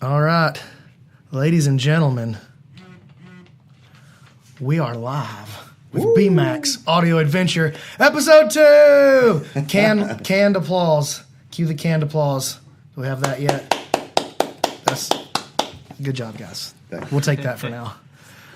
All right, ladies and gentlemen, we are live with BMAX Audio Adventure, Episode 2! Canned applause. Cue the canned applause. Do we have that yet? That's good job, guys. We'll take that for now.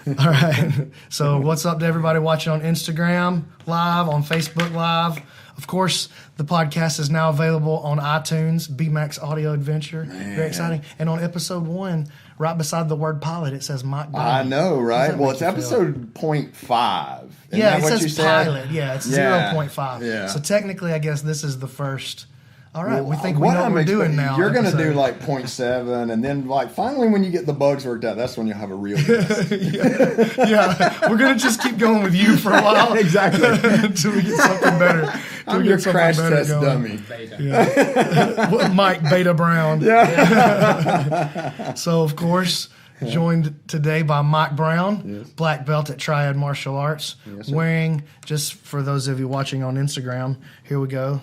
All right. So what's up to everybody watching on Instagram Live, on Facebook Live? Of course, the podcast is now available on iTunes, BMAX Audio Adventure. Man. Very exciting. And on episode 1, right beside the word pilot, it says Mike Brown. I know, right? Well, it's episode 0.5. Yeah, it says pilot. Yeah, it's 0.5. Yeah. So technically, I guess this is the first. All right, we think we know what we're doing now. You're going to do like 0.7, and then like finally when you get the bugs worked out, that's when you'll have a real guest. yeah, we're going to just keep going with you for a while. Exactly. Until we get something better. I'm your crash test dummy. Yeah. Mike Beta Brown. Yeah. So, of course, joined today by Mike Brown, black belt at Triad Martial Arts, wearing, just for those of you watching on Instagram, here we go.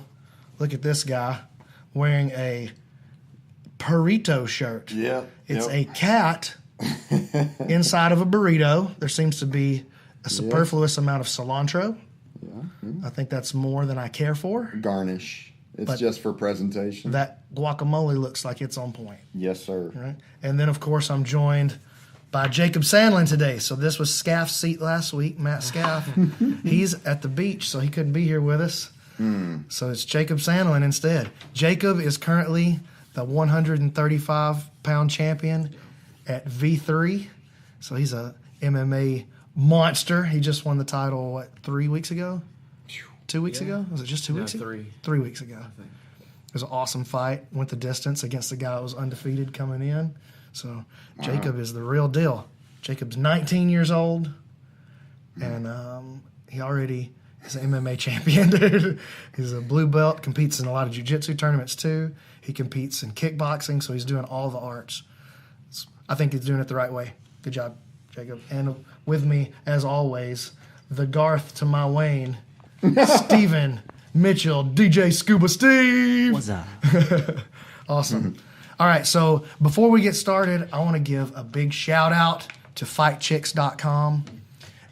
Look at this guy wearing a burrito shirt. Yeah. It's a cat inside of a burrito. There seems to be a superfluous amount of cilantro. Yeah. I think that's more than I care for. Garnish. It's just for presentation. That guacamole looks like it's on point. Yes, sir. Right? And then, of course, I'm joined by Jacob Sandlin today. So this was Scaff's seat last week, Matt Scaff. He's at the beach, so he couldn't be here with us. So it's Jacob Sandlin instead. Jacob is currently the 135-pound champion at V3. So he's a MMA monster. He just won the title, 3 weeks ago? 2 weeks ago? Was it just 2 weeks ago? 3 weeks ago. I think. It was an awesome fight. Went the distance against the guy that was undefeated coming in. So Jacob is the real deal. Jacob's 19 years old, and he already... He's an MMA champion, dude. He's a blue belt, competes in a lot of jiu-jitsu tournaments, too. He competes in kickboxing, so he's doing all the arts. I think he's doing it the right way. Good job, Jacob. And with me, as always, the Garth to my Wayne, Steven Mitchell, DJ Scuba Steve. What's up? Awesome. All right, so before we get started, I want to give a big shout-out to FightChicks.com.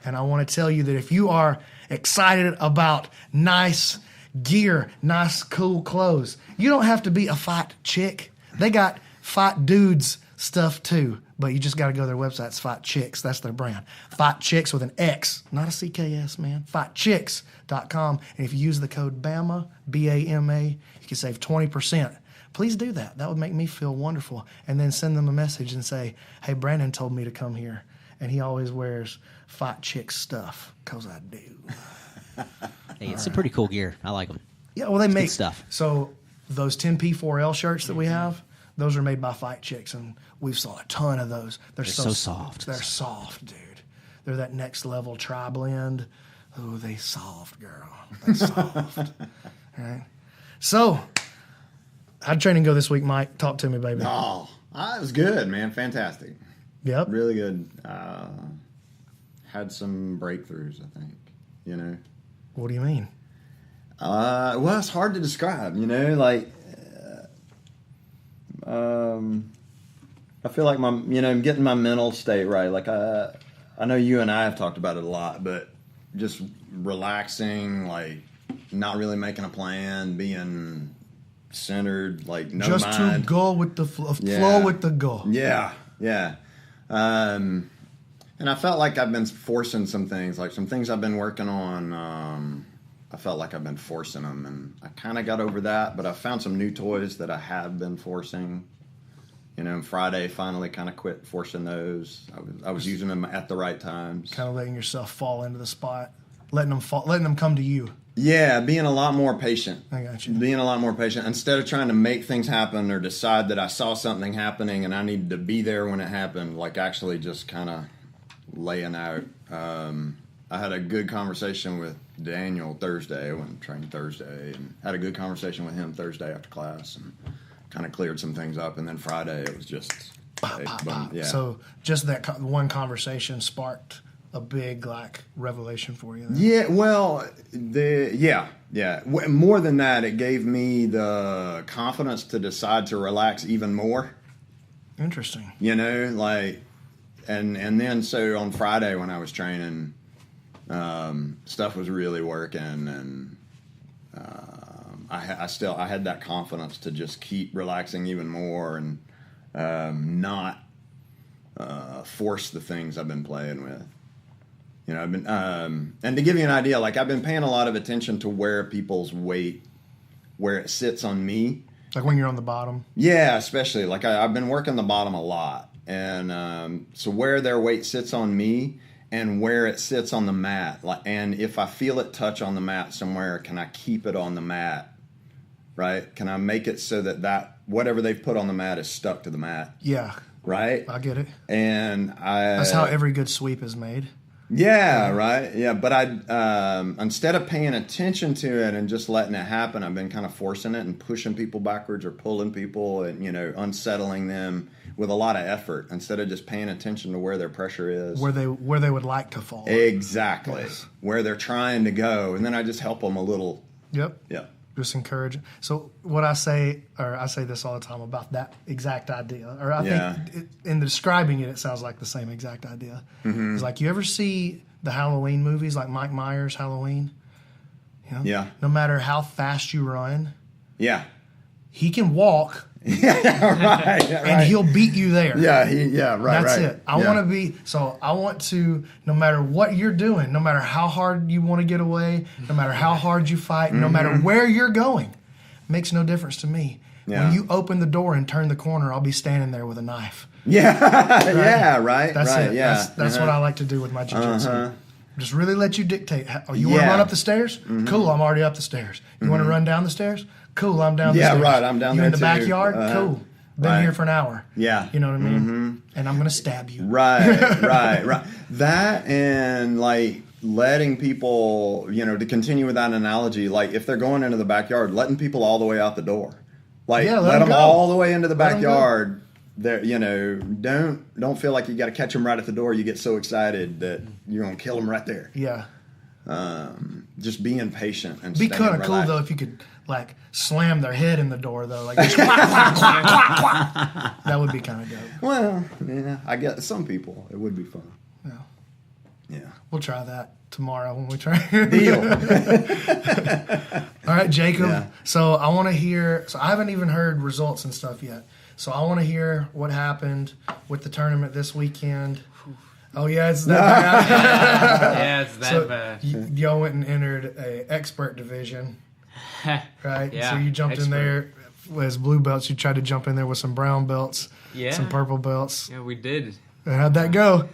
And I want to tell you that if you are excited about nice gear, nice, cool clothes, you don't have to be a fight chick. They got fight dudes stuff too, but you just got to go to their website. It's Fight Chicks. That's their brand. Fight Chicks with an X, not a CKS, man. FightChicks.com. And if you use the code BAMA, B-A-M-A, you can save 20%. Please do that. That would make me feel wonderful. And then send them a message and say, hey, Brandon told me to come here. And he always wears Fight Chicks stuff, because I do. Hey, it's some pretty cool gear. I like them. Yeah, well, they make stuff. So those 10P4L shirts that we have, those are made by Fight Chicks, and we've sold a ton of those. They're so soft. They're soft, dude. They're that next level tri-blend. Oh, they soft, girl. They soft. All right. So, how'd training go this week, Mike? Talk to me, baby. Oh, it was good, man. Fantastic. Yep. Really good. Had some breakthroughs, I think, What do you mean? Well, it's hard to describe, like, I feel like I'm getting my mental state right. Like, I know you and I have talked about it a lot, but just relaxing, like, not really making a plan, being centered, like, no just mind. Just to go with the flow with the go. Yeah, yeah. And I felt like I've been forcing some things, like some things I've been working on. I felt like I've been forcing them, and I kind of got over that, but I found some new toys that I have been forcing. Friday finally kind of quit forcing those. I was using them at the right times. Kind of letting yourself fall into the spot, letting them come to you. Yeah, being a lot more patient. I got you. Being a lot more patient. Instead of trying to make things happen or decide that I saw something happening and I needed to be there when it happened, like actually just kind of laying out. I had a good conversation with Daniel Thursday. I went and trained Thursday and had a good conversation with him Thursday after class and kind of cleared some things up. And then Friday it was just... Yeah. So just that one conversation sparked a big revelation for you then? Yeah, well, more than that, it gave me the confidence to decide to relax even more. Interesting. You know, like, and then so on Friday when I was training, stuff was really working, and I had that confidence to just keep relaxing even more and not force the things I've been playing with. You know, I've been, and to give you an idea, like I've been paying a lot of attention to where people's weight, where it sits on me. Like when you're on the bottom. Yeah, especially like I've been working the bottom a lot, and so where their weight sits on me and where it sits on the mat, like, and if I feel it touch on the mat somewhere, can I keep it on the mat? Right? Can I make it so that whatever they've put on the mat is stuck to the mat? Yeah. Right? I get it. And that's how every good sweep is made. Yeah, right. Yeah, but instead of paying attention to it and just letting it happen, I've been kind of forcing it and pushing people backwards or pulling people and, you know, unsettling them with a lot of effort instead of just paying attention to where their pressure is. Where they would like to fall. Exactly. Yes. Where they're trying to go. And then I just help them a little. Yep. Yep. Just encourage. So what I say this all the time about that exact idea, or I think in describing it, it sounds like the same exact idea. Mm-hmm. It's like, you ever see the Halloween movies, like Mike Myers' Halloween? You know? Yeah. No matter how fast you run, he can walk. And he'll beat you there. That's it. I want to, no matter what you're doing, no matter how hard you want to get away, no matter how hard you fight, no matter where you're going, makes no difference to me. When you open the door and turn the corner, I'll be standing there with a knife. Right? That's it. Yeah. That's what I like to do with my jiu-jitsu. Just really let you dictate. You want to run up the stairs? Cool, I'm already up the stairs. You want to run down the stairs? Cool, I'm down the stairs. Yeah, right, I'm down there in the too. Backyard? Cool. Been here for an hour. Yeah. You know what I mean? And I'm going to stab you. Right. That and, like, letting people, you know, to continue with that analogy, like, if they're going into the backyard, letting people all the way out the door. Like, let them all the way into the backyard. There, you know, don't feel like you got to catch them right at the door. You get so excited that you're going to kill them right there. Yeah. Just being patient and be kind of cool though if you could like slam their head in the door though, like just quack, quack, quack, quack, quack. That would be kind of dope. Well, yeah, I guess some people it would be fun. Yeah, we'll try that tomorrow when we try. Deal. All right, Jacob. Yeah. So I want to hear. So I haven't even heard results and stuff yet. So I want to hear what happened with the tournament this weekend. Oh yeah, it's that bad. Yeah, it's that bad. Y'all went and entered a expert division, right? Yeah. So you jumped in there as blue belts. You tried to jump in there with some brown belts, some purple belts. Yeah, we did. How'd that go?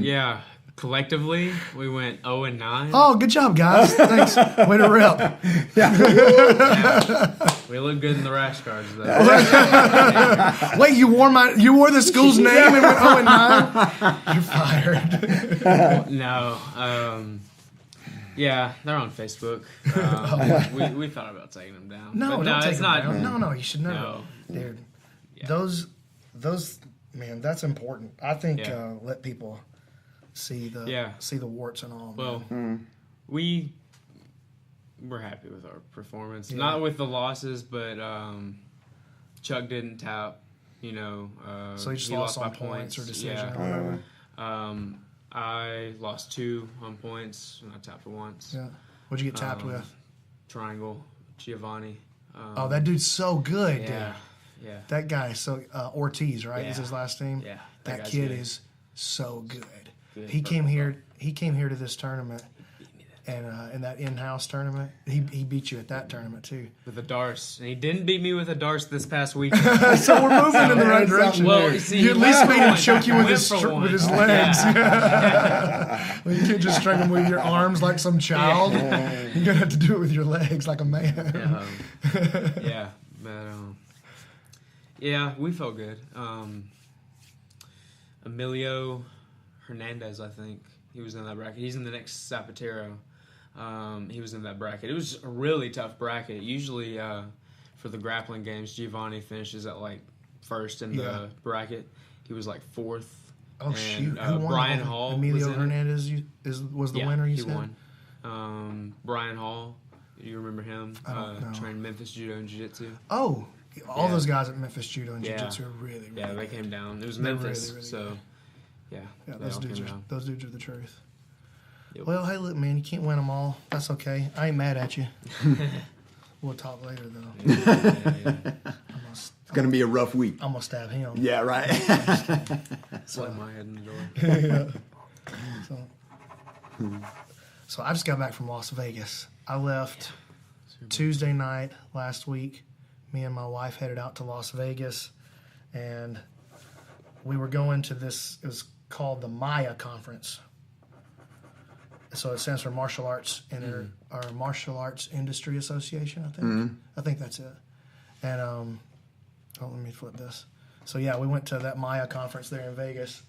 Yeah, collectively we went 0-9. Oh, good job, guys! Thanks. Way to rep. Yeah. We look good in the rash guards, though. Wait, you wore the school's name and went 0-9? You're fired. No. Yeah, they're on Facebook. We thought about taking them down. No, don't take them down. No, you should never. No. Dude, those, man, that's important. I think let people see the warts and all. Well, we're happy with our performance. Yeah. Not with the losses, but Chuck didn't tap. You know, so he just lost on points or decision or whatever. I lost 2 on points, and I tapped once. Yeah. What'd you get tapped with? Triangle, Giovanni. Oh, that dude's so good, dude. Yeah. That guy, so Ortiz, right? Yeah. Is his last name? Yeah. That kid is so good. He came here to this tournament, and in that in-house tournament, he beat you at that tournament too. With a Darce. And he didn't beat me with a Darce this past week. So we're moving in the right direction. Well, you see, you at least made him choke you with his legs. Yeah. Well, you can't just strike him with your arms like some child. You're going to have to do it with your legs like a man. Yeah, we felt good. Emilio Hernandez, I think. He was in that bracket. He's in the next Zapatero. He was in that bracket. It was a really tough bracket. Usually for the grappling games, Giovanni finishes at like first in the bracket. He was like fourth. Oh, shoot. Who won? Brian Hall. Emilio Hernandez was the winner, you said? He won. Brian Hall. You remember him? I don't know. Trained Memphis Judo and Jiu-Jitsu. Oh, All those guys at Memphis Judo and Jiu-Jitsu are really, really Yeah, they good. came down. It was They're Memphis, really, really so yeah. Yeah, they all came down. those dudes are the truth. Yep. Well, hey, look, man, you can't win them all. That's okay. I ain't mad at you. We'll talk later, though. It's gonna be a rough week. I'm gonna stab him. Yeah, right. Slam my head in the door. So I just got back from Las Vegas. I left Tuesday night last week. Me and my wife headed out to Las Vegas, and we were going to this. It was called the Maya Conference. So it stands for Martial Arts or Martial Arts Industry Association. I think. I think that's it. And let me flip this. So yeah, we went to that Maya conference there in Vegas,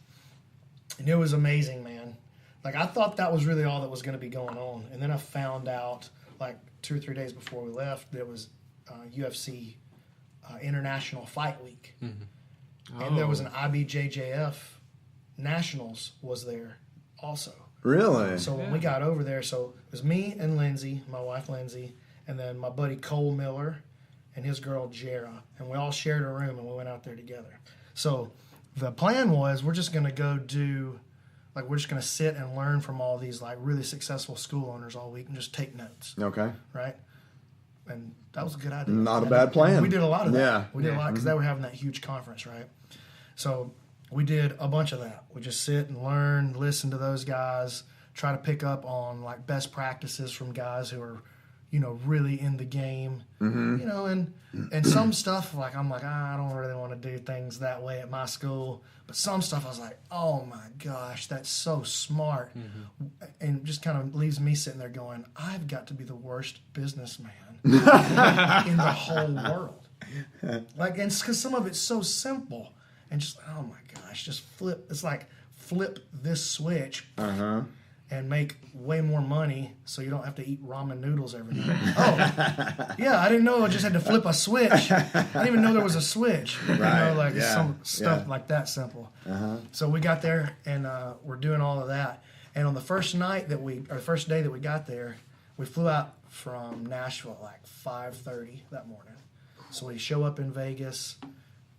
and it was amazing, man. Like, I thought that was really all that was going to be going on, and then I found out like 2 or 3 days before we left there was UFC International Fight Week, and there was an IBJJF Nationals was there also. Really? So when we got over there, so it was me and Lindsay, my wife Lindsay, and then my buddy Cole Miller and his girl Jera, and we all shared a room and we went out there together. So the plan was we're just going to go do, like, we're just going to sit and learn from all these like really successful school owners all week and just take notes, Okay. right? And that was a good idea. Not a bad plan. We did a lot of that. Yeah. We did a lot because they were having that huge conference, right? So we did a bunch of that. We just sit and learn, listen to those guys, try to pick up on like best practices from guys who are, you know, really in the game, you know, and some stuff like I'm like, I don't really want to do things that way at my school. But some stuff I was like, oh my gosh, that's so smart. And just kind of leaves me sitting there going, I've got to be the worst businessman in the whole world. Like, and because some of it's so simple and just, oh my gosh, just flip. It's like flip this switch. And make way more money so you don't have to eat ramen noodles every night. Oh, yeah, I didn't know I just had to flip a switch. I didn't even know there was a switch. Right. You know, like Yeah. some stuff like that simple. So we got there and we're doing all of that. And on the first day that we got there, we flew out from Nashville at like 5:30 that morning. So we show up in Vegas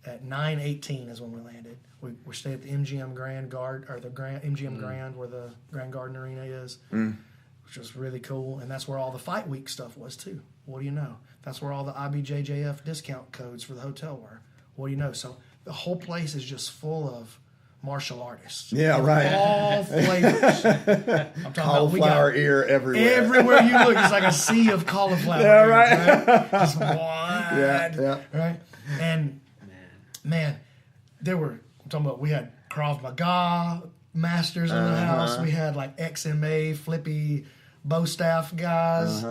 at 9:18 is when we landed. We stayed at the MGM Grand MGM Grand where the Grand Garden Arena is, which was really cool. And that's where all the fight week stuff was too. What do you know? That's where all the IBJJF discount codes for the hotel were. What do you know? So the whole place is just full of martial artists. Yeah, right. All flavors. I'm talking Cauliflower ear everywhere. everywhere you look, it's like a sea of cauliflower. Yeah, ears, right. Just wide. Yeah. Right? And man, there were, I'm talking about, we had Krav Maga masters in the house. We had like XMA, flippy bow staff guys,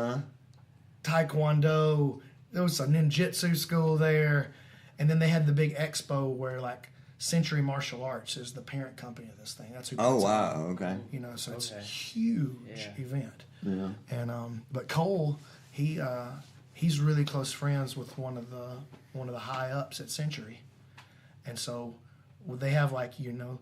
Taekwondo. There was a ninjutsu school there. And then they had the big expo where like Century Martial Arts is the parent company of this thing. That's who puts Oh it wow. on. Okay. You know, so it's a huge event. Yeah. And but Cole, he's really close friends with one of the high ups at Century, and so they have like, you know,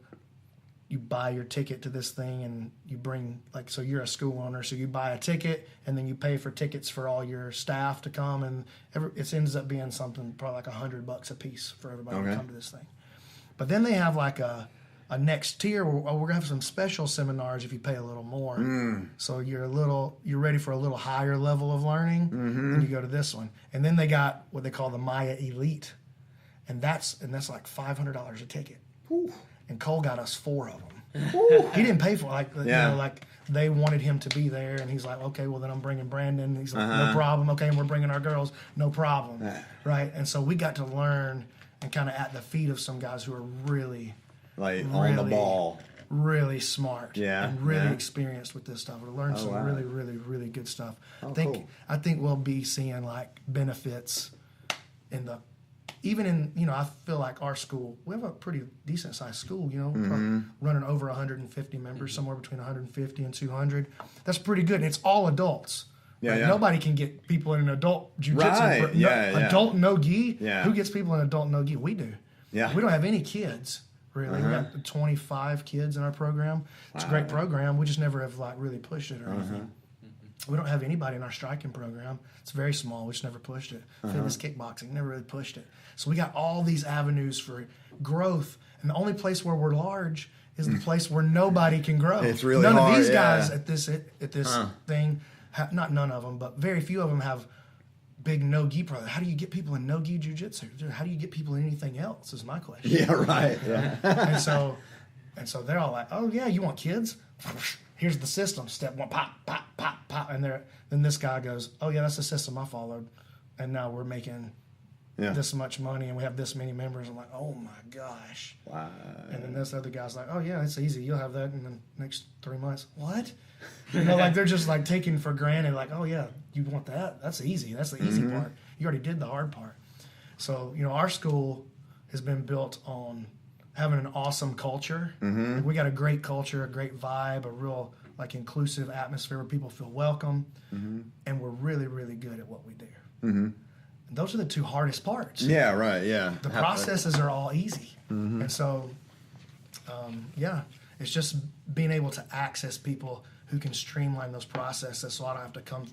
you buy your ticket to this thing and you bring, like, so you're a school owner, so you buy a ticket and then you pay for tickets for all your staff to come, and it ends up being something probably like $100 a piece for everybody to come to this thing. But then they have like a next tier where we're gonna have some special seminars if you pay a little more. So you're ready for a little higher level of learning, and you go to this one. And then they got what they call the Maya Elite, and that's like $500 a ticket. And Cole got us 4 of them. He didn't pay for it. You know, like they wanted him to be there, and he's like, okay, well then I'm bringing Brandon. He's like, no problem. Okay, and we're bringing our girls, no problem. Right? And so we got to learn and kind of at the feet of some guys who are really, Like on the ball. really smart, and really yeah. experienced with this stuff. We learned some wow. really, really, really good stuff. Cool. I think we'll be seeing like benefits in I feel like our school, we have a pretty decent sized school, you know, running over 150 members, somewhere between 150 and 200. That's pretty good. And it's all adults. Yeah, Like, yeah. Nobody can get people in an adult jiu-jitsu. Right, yeah. Adult no-gi? Yeah. Who gets people in adult no-gi? We do. Yeah. We don't have any kids, really. We got 25 kids in our program. It's a great program. We just never have like really pushed it or anything. We don't have anybody in our striking program. It's very small. We just never pushed it. Fitness kickboxing, never really pushed it. So we got all these avenues for growth. And the only place where we're large is the place where nobody can grow. It's really none hard, of these yeah. guys at this thing, not none of them, but very few of them have big no-gi programs. How do you get people in no-gi jiu-jitsu? How do you get people in anything else is my question. Yeah, right. Yeah. And so they're all like, oh, yeah, you want kids? Here's the system. Step one, pop, pop, pop, pop. And then this guy goes, oh, yeah, that's the system I followed. And now we're making this much money and we have this many members. I'm like, oh, my gosh. Wow. And then this other guy's like, oh, yeah, it's easy. You'll have that in the next 3 months. What? You know, like they're just like taking for granted, like, oh, yeah, you want that? That's easy. That's the easy part. You already did the hard part. So, you know, our school has been built on having an awesome culture. Like, we got a great culture, a great vibe, a real like inclusive atmosphere where people feel welcome, and we're really, really good at what we do. And those are the two hardest parts. Yeah, right. Yeah. The processes are all easy, and so it's just being able to access people who can streamline those processes, so I don't have to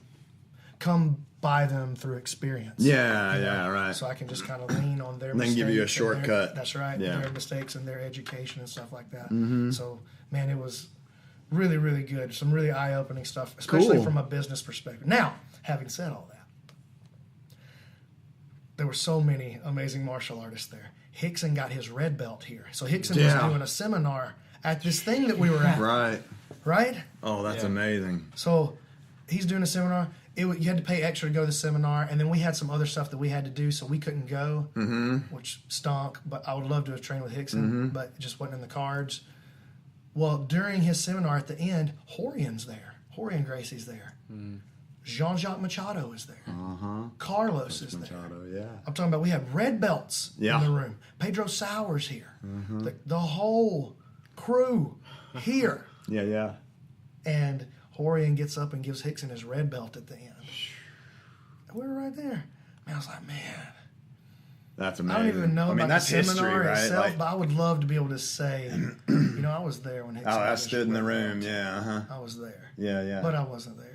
come by them through experience. Yeah, you know? yeah, right. So I can just kind of lean on their And then mistakes. give you a and shortcut. That's right. Yeah. Their mistakes and their education and stuff like that. So, man, it was really, really good. Some really eye-opening stuff, especially Cool. from a business perspective. Now, having said all that, there were so many amazing martial artists there. Hickson got his red belt here. So Hickson was doing a seminar at this thing that we were at. Right? Oh, that's amazing. So he's doing a seminar. You had to pay extra to go to the seminar, and then we had some other stuff that we had to do, so we couldn't go, which stunk. But I would love to have trained with Hickson, but it just wasn't in the cards. Well, during his seminar at the end, Horian's there. Horian Gracie's there. Jean-Jacques Machado is there. Carlos is there. Machado, yeah. I'm talking about we have red belts Yeah. in the room. Pedro Sauer's here. The whole crew here. Yeah, yeah. And Horian gets up and gives Hickson his red belt at the end. And we were right there. Man, I was like, man, That's amazing. I don't even know about that's the seminar history, right? itself, Like, but I would love to be able to say, you know, I was there when Hickson oh, got I his stood in the red room. belt. Yeah, I was there. Yeah, yeah. But I wasn't there.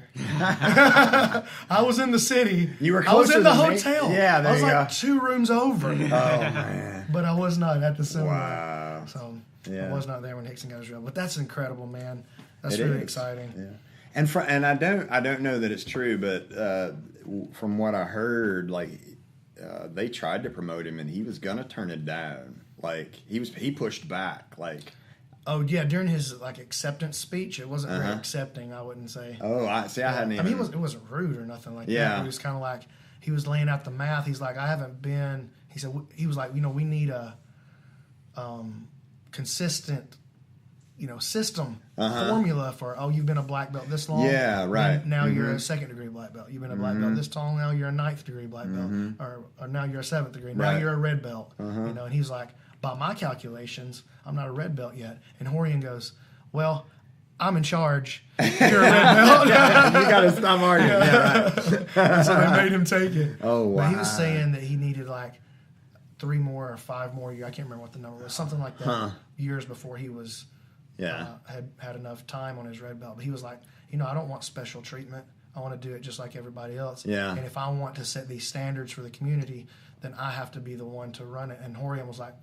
I was in the city. You were I was closer in the than me. hotel. Yeah, there I was you like go. 2 rooms over. Oh, man. But I was not at the seminar. Wow. So Yeah. I was not there when Hickson got his red belt. But that's incredible, man. That's It really is. exciting. Yeah. And I don't know that it's true, but from what I heard, like they tried to promote him and he was gonna turn it down. Like he pushed back. Like, Oh yeah, during his like acceptance speech, it wasn't very accepting. I wouldn't say. oh, I hadn't even. I mean, it wasn't rude or nothing like Yeah. that. It was kind of like he was laying out the math. He's like, I haven't been. He said he was like, you know, we need a consistent, you know, system formula for. Oh, you've been a black belt this long. Yeah, right. And now you're a 2nd degree black belt. You've been a black belt this long. Now you're a 9th degree black belt, or now you're a 7th degree. Now Right. you're a red belt. You know, and he's like, by my calculations, I'm not a red belt yet. And Horian goes, well, I'm in charge. You're a red belt. you gotta stop arguing. Yeah, right. And so they made him take it. Oh, wow. But he was saying that he needed like 3 more or 5 more years. I can't remember what the number was. Something like that. Years before he was Yeah. had enough time on his red belt. But he was like, you know, I don't want special treatment. I want to do it just like everybody else. Yeah. And if I want to set these standards for the community, then I have to be the one to run it. And Horian was like,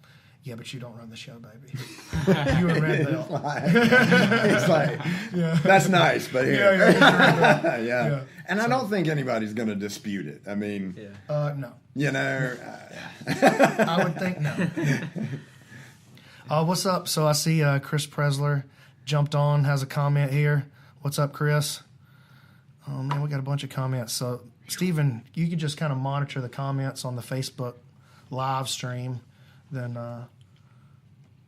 yeah, but you don't run the show, baby. You a red belt. It's like, that's nice, but here. Yeah. Yeah. And I don't think anybody's going to dispute it. I mean, No. you know. I would think no. What's up? So I see Chris Presler jumped on, has a comment here. What's up, Chris? Oh, man, we got a bunch of comments. So, Stephen, you can just kind of monitor the comments on the Facebook live stream. Then,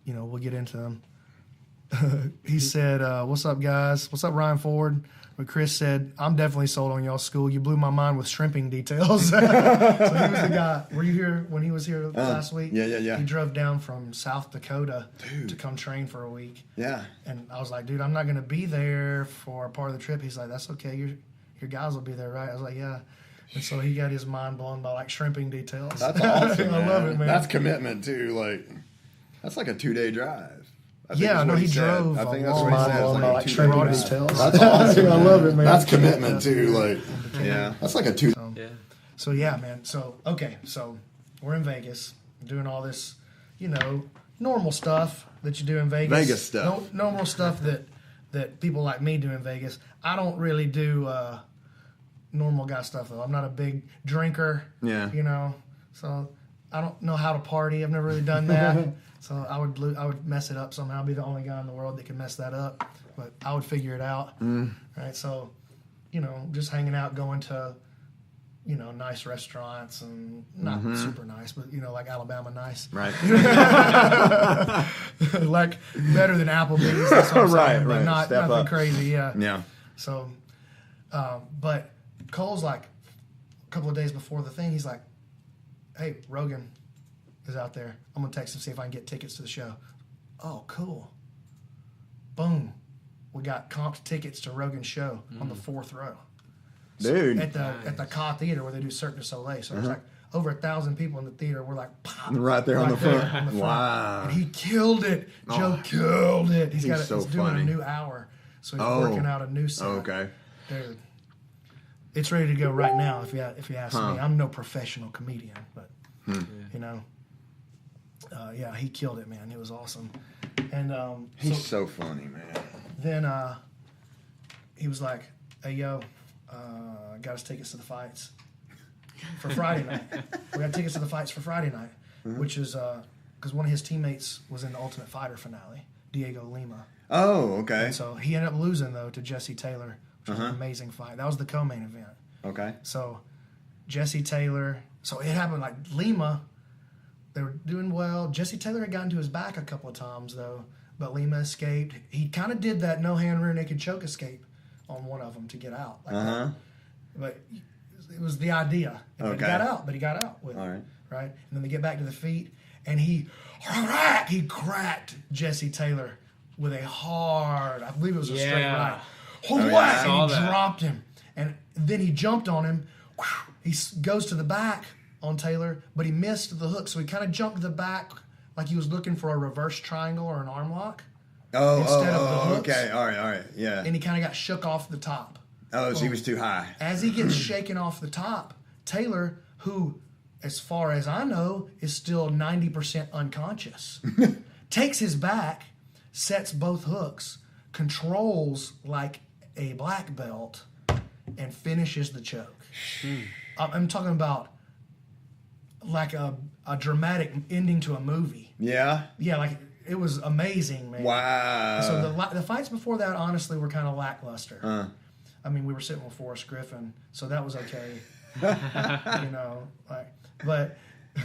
you know, we'll get into them. He said, what's up, guys? What's up, Ryan Ford? But Chris said, I'm definitely sold on y'all's school. You blew my mind with shrimping details. So he was the guy. Were you here when he was here last week? Yeah. He drove down from South Dakota to come train for a week. Yeah. And I was like, dude, I'm not going to be there for part of the trip. He's like, that's okay. Your guys will be there, right? I was like, yeah. And so he got his mind blown by like shrimping details. That's awesome. I love it, man. That's commitment too. Like, that's like a 2-day drive. Yeah, no, he drove. I think a that's long what he said. haul, It's like like two 2 broad days. details. That's awesome. I love it, man. That's commitment too. Like, Yeah. that's like a 2. Yeah. So yeah, man. So okay, so we're in Vegas doing all this, normal stuff that you do in Vegas. Vegas stuff. Normal stuff that people like me do in Vegas. I don't really do normal guy stuff though. I'm not a big drinker. Yeah. So I don't know how to party. I've never really done that. So I would mess it up somehow. I'd be the only guy in the world that can mess that up. But I would figure it out. Right. So, just hanging out, going to nice restaurants and not super nice, but like Alabama nice. Right. Like better than Applebee's. That's what I'm saying, but right. not Step nothing up. crazy. Yeah. Yeah. So, but Cole's like a couple of days before the thing, he's like, "Hey, Rogan is out there. I'm gonna text him see if I can get tickets to the show." Oh, cool. Boom. We got comped tickets to Rogan's show on the 4th row. Dude. At the Ka Theater where they do Cirque du Soleil. So there's like over 1,000 people in the theater. We're like, pop, Right there on the there front. on the front. Wow. And he killed it. Joe killed it. He's so doing funny. a new hour. So he's Oh. working out a new set. Okay. Dude, it's ready to go right now. If you ask me, I'm no professional comedian, but yeah, he killed it, man. It was awesome. And He's so funny, man. then he was like, "Hey, yo, got us tickets to the fights for Friday night. We got tickets to the fights for Friday night, which is because one of his teammates was in the Ultimate Fighter finale, Diego Lima. Oh, okay. And so he ended up losing though to Jesse Taylor, which was an amazing fight. That was the co-main event. Okay. So Jesse Taylor. So it happened like Lima. They were doing well. Jesse Taylor had gotten to his back a couple of times though, but Lima escaped. He kind of did that no hand rear naked choke escape on one of them to get out. Like that. But it was the idea. But Okay. he got out with All it. right. Right? And then they get back to the feet, and he cracked Jesse Taylor with a hard, I believe it was a straight right. yeah, Whack! I saw And he that. dropped him. And then he jumped on him. He goes to the back on Taylor, but he missed the hook. So he kind of jumped the back like he was looking for a reverse triangle or an arm lock. Instead of the hooks. Okay. All right. Yeah. And he kind of got shook off the top. Oh, so he was too high. As he gets shaken off the top, Taylor, who, as far as I know, is still 90% unconscious, takes his back, sets both hooks, controls like a black belt, and finishes the choke. I'm talking about like a dramatic ending to a movie. Yeah. Yeah, like it was amazing, man. Wow. So the fights before that, honestly, were kind of lackluster. I mean, we were sitting with Forrest Griffin, so that was okay. But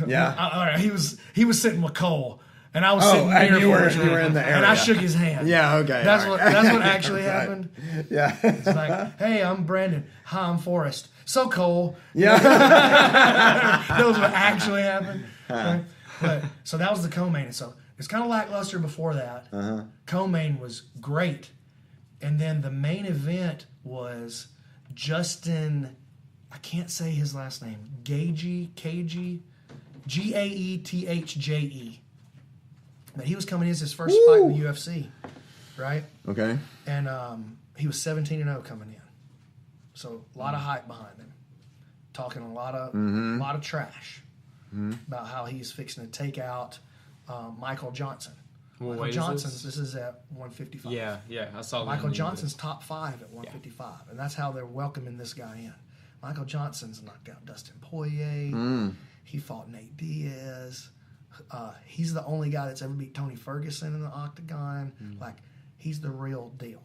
Yeah. all right, he was sitting with Cole, and I was Oh, sitting and near you were- Forrest you were Griffin, in the and I area. shook his hand. Yeah. Okay. That's all what right. actually Right. happened. Yeah. It's like, hey, I'm Brandon. Hi, I'm Forrest. So Cole. Yeah. That was what actually happened. Right? But so that was the co-main. So it's kind of lackluster before that. Co-main was great, and then the main event was Justin. I can't say his last name. KG, Gaethje. But he was coming in as his first fight in the UFC, right? Okay. And he was 17-0 coming in. So a lot of hype behind him. Talking a lot of trash about how he's fixing to take out Michael Johnson. What Michael weight is Johnson's, this? this is at 155. Yeah, I saw that. Michael in the Johnson's top 5 at 155. And that's how they're welcoming this guy in. Michael Johnson's knocked out Dustin Poirier. He fought Nate Diaz. He's the only guy that's ever beat Tony Ferguson in the octagon. Like, he's the real deal.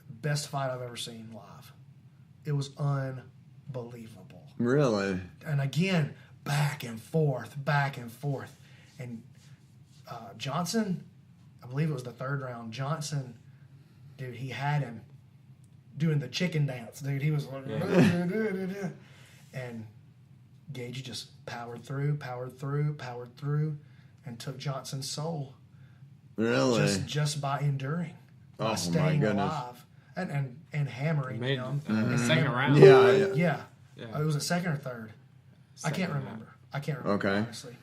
Best fight I've ever seen live. It was unbelievable. Really? And again, back and forth. And Johnson, I believe it was the 3rd round. Johnson, dude, he had him doing the chicken dance. Dude, he was like, and Gage just powered through, and took Johnson's soul. Really? Just by enduring, Oh, by my staying goodness. alive, and hammering Made him. the second round. Yeah, right? yeah. Yeah. It was a 2nd or 3rd. I can't remember. Okay. Honestly.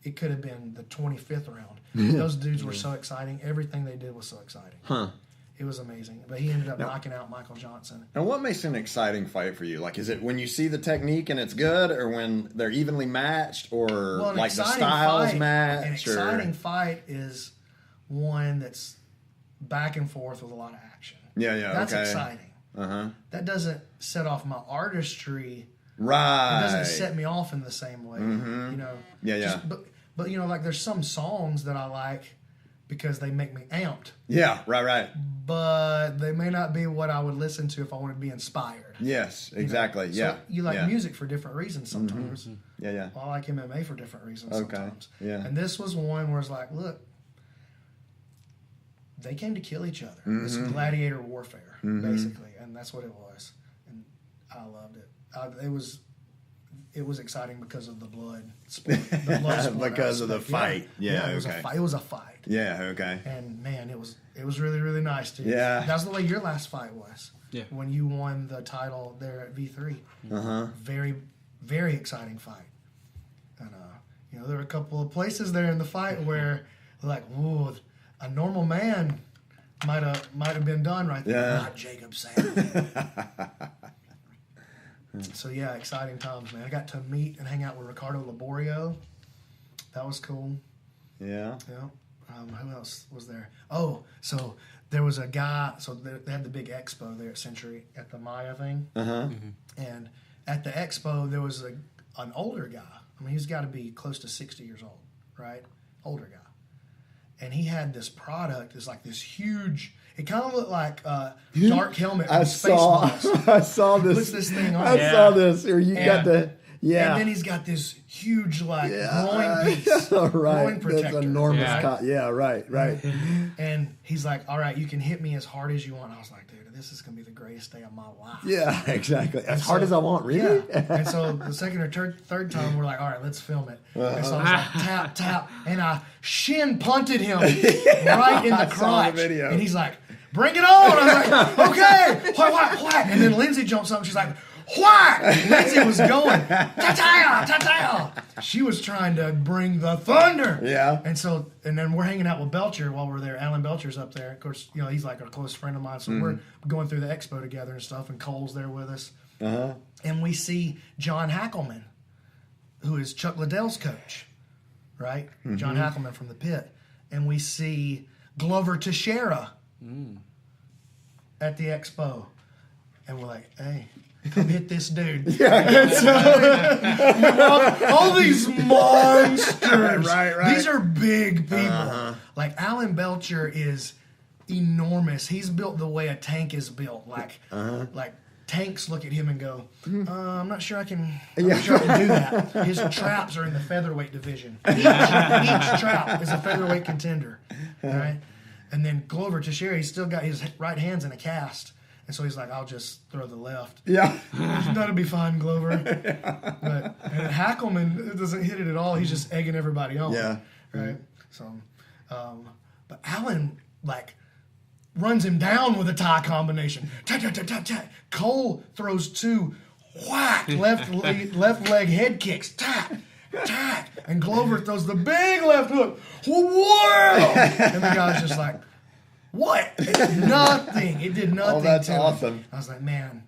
it could have been the 25th round. Those dudes were so exciting. Everything they did was so exciting. Huh. It was amazing. But he ended up knocking out Michael Johnson. And what makes an exciting fight for you? Like, is it when you see the technique and it's good, or when they're evenly matched, or like the styles match? An exciting fight is one that's back and forth with a lot of action. Yeah, yeah, That's okay. exciting. Uh-huh. That doesn't set off my artistry. Right. It doesn't set me off in the same way. Mhm. You know. Yeah, yeah. But you know, like there's some songs that I like because they make me amped. Yeah, right. But they may not be what I would listen to if I wanted to be inspired. Yes, exactly. You know? Yeah. So you like yeah. music for different reasons sometimes. Yeah, yeah. Well, I like MMA for different reasons Okay. sometimes. Yeah. And this was one where it's like, look, they came to kill each other. It's gladiator warfare, basically, and that's what it was. And I loved it. It was exciting because of the blood sport. The blood sport Because of the aspect. fight. Yeah, it was okay. a fight. It was a fight. Yeah, okay. And man, it was really, really nice too. Yeah. That's the way your last fight was. Yeah. When you won the title there at V3. Uh-huh. Very, very exciting fight. And you know, there were a couple of places there in the fight where like, whoa, a normal man might have been done right there. Yeah. Not Jacob Sandlin. So yeah, exciting times, man. I got to meet and hang out with Ricardo Laborio. That was cool. Yeah. Yeah. Who else was there? Oh, so there was a guy. So they had the big expo there at Century at the Maya thing. Uh-huh. And at the expo, there was an older guy. I mean, he's got to be close to 60 years old, right? Older guy. And he had this product. It's like this huge. It kind of looked like a dark helmet from Spaceballs. I saw this. Puts this thing on. I saw this. Or you got the yeah. And then he's got this huge like groin piece, right. groin protector. That's enormous. Yeah. Right. And he's like, "All right, you can hit me as hard as you want." I was like, "Dude, this is gonna be the greatest day of my life." Yeah, exactly. As hard as I want, really. Yeah. And so the second or third time, we're like, "All right, let's film it." And so I was like, tap, tap, and I shin punted him right in the crotch. saw the video. And he's like, "Bring it on!" I was like, "Okay." Whack. And then Lindsay jumps up and she's like, whack! Lindsay was going, ta-ta, ta-ta. She was trying to bring the thunder. Yeah. And then we're hanging out with Belcher while we're there. Alan Belcher's up there. Of course, you know, he's like a close friend of mine. So we're going through the expo together and stuff, and Cole's there with us. Uh-huh. And we see John Hackelman, who is Chuck Liddell's coach, right? John Hackelman from the pit. And we see Glover Teixeira at the expo. And we're like, hey, come hit this dude. And so, all these monsters. Right. These are big people. Like Alan Belcher is enormous. He's built the way a tank is built. Like tanks look at him and go, I'm not sure I can do that. His traps are in the featherweight division. Each trap is a featherweight contender. Right? And then Glover Teixeira, he's still got his right hand's in a cast. And so he's like, I'll just throw the left. Yeah. That'll be fine, Glover. But Hackelman doesn't hit it at all. He's just egging everybody on. Yeah. Right? So, but Allen, like, runs him down with a tie combination. Ta-ta-ta-ta-ta. Cole throws two whack left leg head kicks. Tack, tack. And Glover throws the big left hook. Whoa! And the guy's just like, what? Nothing. It did nothing. Oh, that's to him. awesome. I was like, man,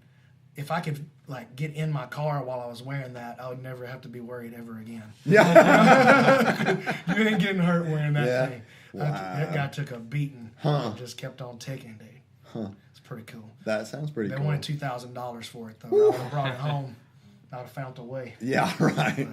if I could like get in my car while I was wearing that, I would never have to be worried ever again. Yeah. You ain't getting hurt wearing that thing. Wow. That guy took a beating and just kept on ticking, dude. It's pretty cool. That sounds pretty They cool. wanted $2,000 for it though. I would have brought it home. I'd have found a way. Yeah, right.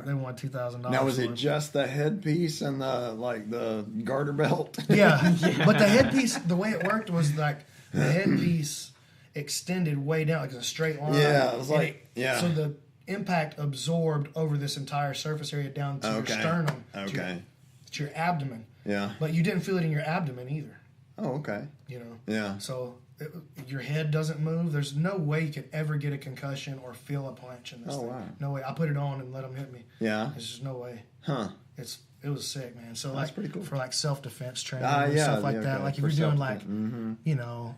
They wanted $2,000. Now, was for it just the headpiece and the garter belt? Yeah. But the headpiece, the way it worked was like the headpiece extended way down, like a straight line. Yeah, it was like, So the impact absorbed over this entire surface area down to your sternum, to your abdomen. Yeah. But you didn't feel it in your abdomen either. Oh, okay. You know. Yeah. So your head doesn't move. There's no way you could ever get a concussion or feel a punch in this thing. Wow. No way. I put it on and let them hit me. Yeah. There's just no way. Huh. It was sick, man. So That's like pretty cool. for like self defense training Ah, and yeah, stuff like yeah, that. okay. Like if For you're doing like self-defense. you know,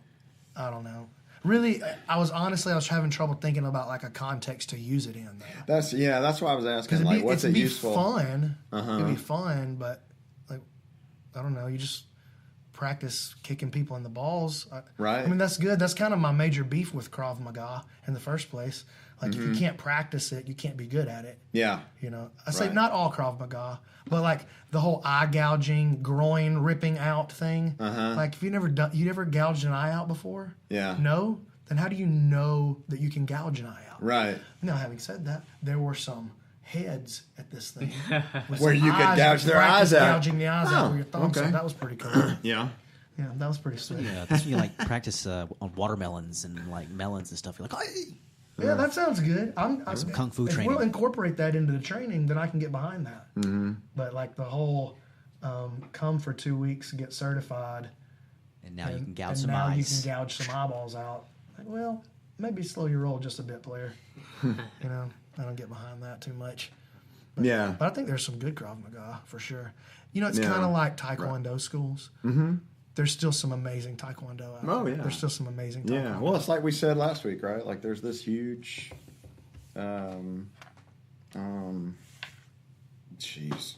I don't know. Really, I was having trouble thinking about like a context to use it in. Though. That's why I was asking. Like, what's it useful? Fun. It'd be fun, but like, I don't know. You just practice kicking people in the balls. Right. I mean, that's good. That's kind of my major beef with Krav Maga in the first place. Like, if you can't practice it, you can't be good at it. Yeah. You know, I say not all Krav Maga, but like the whole eye gouging, groin ripping out thing. Like, if you never gouged an eye out before? Yeah. No? Then how do you know that you can gouge an eye out? Right. Now, having said that, there were some heads at this thing where you could gouge their eyes out. Gouging the eyes out with your thumbs. Okay. So that was pretty cool. Yeah. Yeah, that was pretty sweet. Yeah, that's when you like practice on watermelons and like melons and stuff. You're like, hey. Yeah, that sounds good. I'm some kung fu if training. we'll incorporate that into the training, then I can get behind that. But like the whole come for 2 weeks, get certified, And now you can gouge and some now eyes. you can gouge some eyeballs out. Like, well, maybe slow your roll just a bit, player. You know, I don't get behind that too much. Yeah. But I think there's some good Krav Maga for sure. You know, it's Yeah. kind of like Taekwondo schools. There's still some amazing Taekwondo out there. Oh, yeah. There's still some amazing Taekwondo. Yeah. Well, it's like we said last week, right? Like, there's this huge, jeez.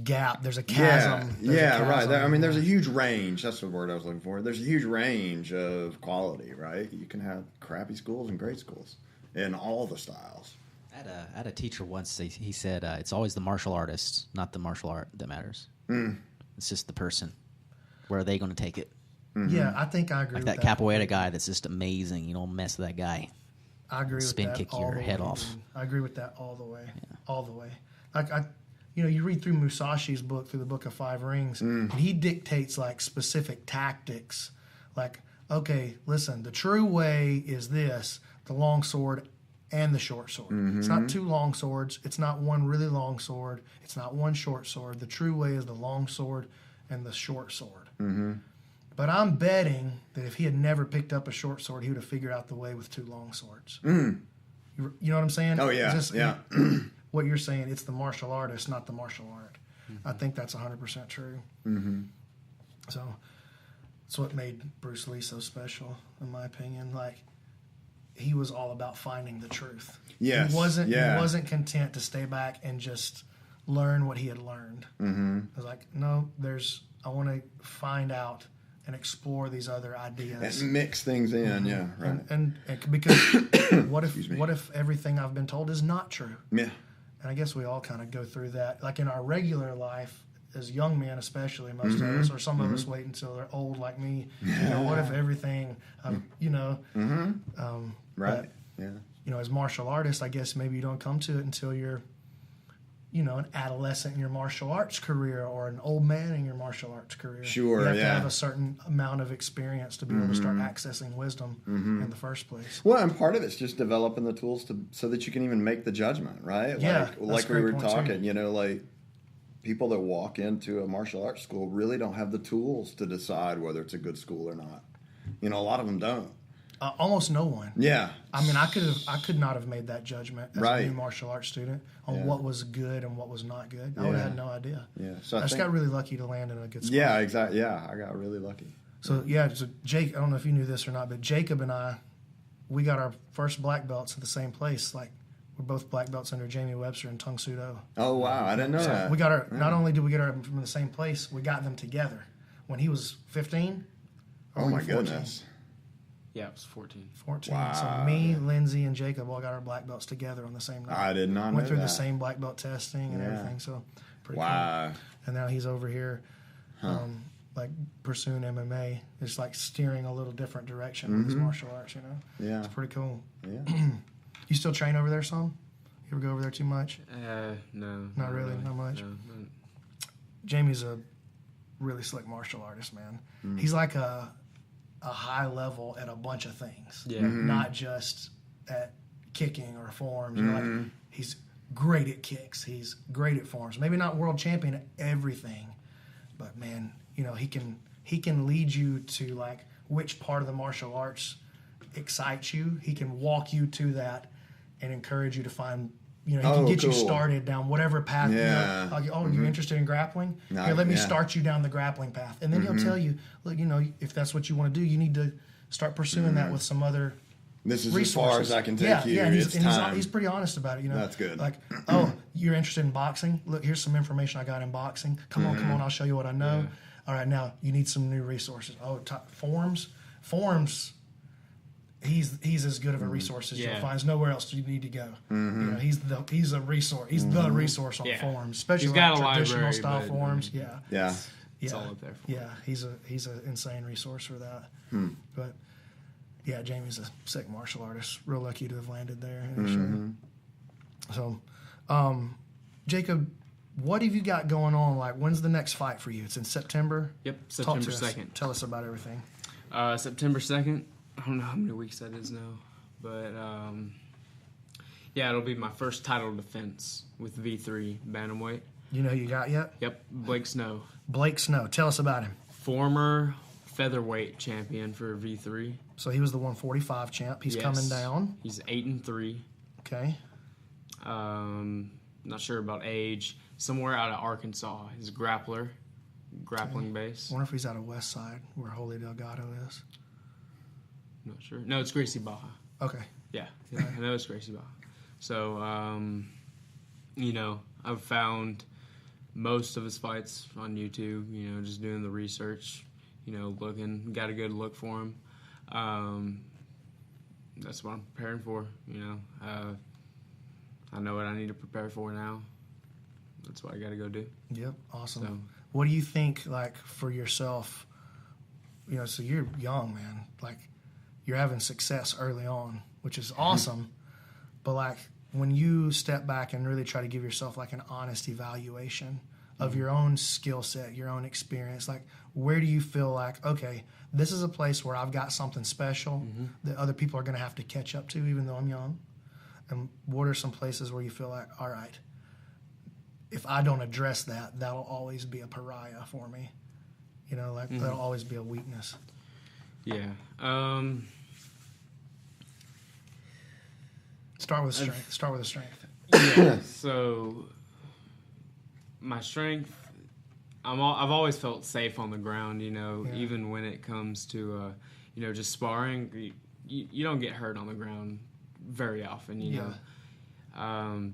Gap. There's a chasm. There's a right. chasm. I mean, there's a huge range. That's the word I was looking for. There's a huge range of quality, right? You can have crappy schools and great schools in all the styles. I had a teacher once. He said it's always the martial artist, not the martial art, that matters. It's just the person. Where are they going to take it? Yeah, I think I agree Like with that capoeira guy that's just amazing. You don't mess with that guy. I agree with spin that. kick all your the head way, off. dude. I agree with that all the way. All the way. Like you read through Musashi's book, through the Book of Five Rings, and he dictates like specific tactics. Like, okay, listen, the true way is this: the long sword and the short sword. It's not two long swords. It's not one really long sword. It's not one short sword. The true way is the long sword and the short sword. But I'm betting that if he had never picked up a short sword, he would have figured out the way with two long swords. You know what I'm saying? Oh, yeah. Is this- Yeah. What you're saying, it's the martial artist, not the martial art. I think that's 100% true. So that's what made Bruce Lee so special, in my opinion. Like, he was all about finding the truth. Yes. He wasn't Yeah. content to stay back and just learn what he had learned. I was like, no, I want to find out and explore these other ideas. And mix things in, yeah, right. And because what if everything I've been told is not true? Yeah. And I guess we all kind of go through that. Like in our regular life, as young men especially, most of us, or some of us wait until they're old like me. You know, what if everything, Right. But, Yeah. as martial artists, I guess maybe you don't come to it until you're, an adolescent in your martial arts career or an old man in your martial arts career. Sure, you have to yeah. have a certain amount of experience to be able to start accessing wisdom in the first place. Well, and part of it's just developing the tools so that you can even make the judgment, right? Yeah, that's like a we great were point, too. talking, like people that walk into a martial arts school really don't have the tools to decide whether it's a good school or not. A lot of them don't. Almost no one. Yeah. I mean, I could not have made that judgment as Right. a new martial arts student on Yeah. what was good and what was not good. I would have had no idea. Yeah. So I just got really lucky to land in a good spot. Yeah, exactly. Yeah, I got really lucky. So Jake, I don't know if you knew this or not, but Jacob and I, we got our first black belts at the same place. Like, we're both black belts under Jamie Webster and Tung Soo Do. Oh wow, I didn't know that. We got our. Not only did we get our from the same place, we got them together when he was 15. or Oh when my 14. goodness. Yeah, it was 14. 14. Wow. So me, Lindsay, and Jacob all got our black belts together on the same night. I did not know Went through that. the same black belt testing and Yeah. everything. So pretty Wow. cool. And now he's over here, like pursuing MMA. It's like steering a little different direction with his martial arts. Yeah. It's pretty cool. Yeah. You still train over there some? You ever go over there too much? No. Not really, not much. No. Jamie's a really slick martial artist, man. He's like a high level at a bunch of things. Yeah. Not just at kicking or forms. Like, he's great at kicks. He's great at forms. Maybe not world champion at everything, but man, he can lead you to like which part of the martial arts excites you. He can walk you to that and encourage you to find. He can get you cool. started down whatever path. Yeah. Like, you're interested in grappling? No, Here, let me yeah. start you down the grappling path. And then he'll tell you, look, if that's what you want to do, you need to start pursuing that with some other This is resources. as far as I can take you. Yeah, and It's time. he's pretty honest about it. You know, That's good. Like, oh, you're interested in boxing? Look, here's some information I got in boxing. Come on, I'll show you what I know. Yeah. All right, now you need some new resources. Oh, forms. He's as good of a resource as you'll find. There's nowhere else you need to go. You know, he's a resource. He's the resource on forms, especially He's got like a traditional library, style but, forms. Yeah. It's all up there for Yeah, he's an insane resource for that. But yeah, Jamie's a sick martial artist. Real lucky to have landed there. So, Jacob, what have you got going on? Like, when's the next fight for you? It's in September. Yep, Talk September to us. 2nd. Tell us about everything. September 2nd. I don't know how many weeks that is now, but yeah, it'll be my first title defense with V3 bantamweight. You know who you got yet? Yep, Blake Snow, Blake Snow. Tell us about him. former featherweight champion for V3. So he was the 145 champ. He's Yes. coming down. He's 8-3. Okay. Not sure about age. Somewhere out of Arkansas. He's a grappler, grappling base. I wonder if he's out of West Side, where Holy Delgado is. Not sure. No, it's Gracie Baja. Okay. Yeah, I know it's Gracie Baja. So, you know, I've found most of his fights on YouTube, you know, just doing the research, you know, got a good look for him. That's what I'm preparing for, you know. I know what I need to prepare for now. That's what I got to go do. Yep. Awesome. So, What do you think, like, for yourself? You know, so you're young, man. Like, you're having success early on, which is awesome. But, like, when you step back and really try to give yourself, like, an honest evaluation of your own skill set, your own experience, like, where do you feel like, okay, this is a place where I've got something special that other people are going to have to catch up to, even though I'm young? And what are some places where you feel like, all right, if I don't address that, that'll always be a pariah for me. You know, like that'll always be a weakness. yeah. Start with strength. Start with a strength. Yeah, so my strength, I've always felt safe on the ground, you know, Yeah. even when it comes to, you know, just sparring, you don't get hurt on the ground very often, you know.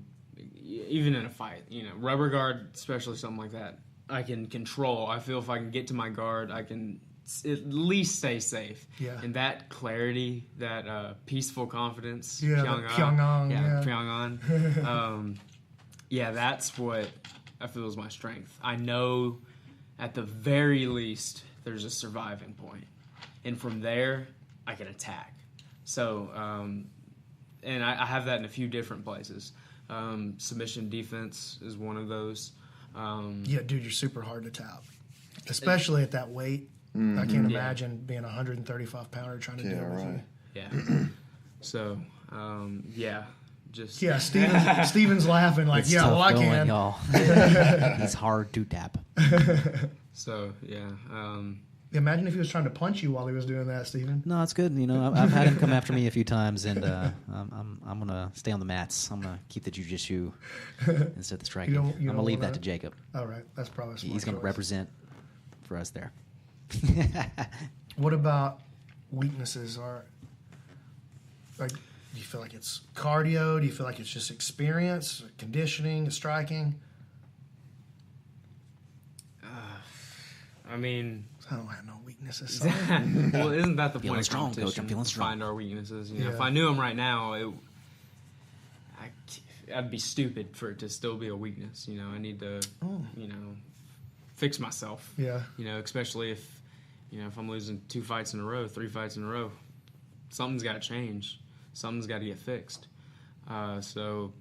Even in a fight, you know, rubber guard, especially something like that, I can control. I feel if I can get to my guard, I can at least stay safe. Yeah. And that clarity, that peaceful confidence, Yeah, Pyongyang, yeah. Pyongyang. Yeah, that's what I feel is my strength. I know at the very least there's a surviving point. And from there, I can attack. So, and I have that in a few different places. Submission defense is one of those. Yeah, dude, you're super hard to tap, especially at that weight. I can't imagine being a 135 pounder trying to do it with you. Yeah. So, yeah, just Yeah, Steven's laughing like, It's yeah, tough well, I going, can. y'all. It's hard to tap. So yeah. Imagine if he was trying to punch you while he was doing that, Steven. No, it's good. You know, I've had him come after me a few times, and I'm gonna stay on the mats. I'm gonna keep the jiu-jitsu instead of the striking. You I'm don't gonna leave wanna- that to Jacob. All right, that's probably a smart He's gonna choice. represent for us there. What about weaknesses? Or like, do you feel like it's cardio? Do you feel like it's just experience, conditioning, striking? I mean, I don't have no weaknesses. So. well, isn't that the Feeling point of strong, Coach. competition? I'm feeling strong. Find our weaknesses. You know, Yeah. if I knew them right now, I'd be stupid for it to still be a weakness. You know, I need to, you know, fix myself. Yeah. You know, especially if, you know, if I'm losing 2 fights in a row, 3 fights in a row, something's got to change. Something's got to get fixed. So,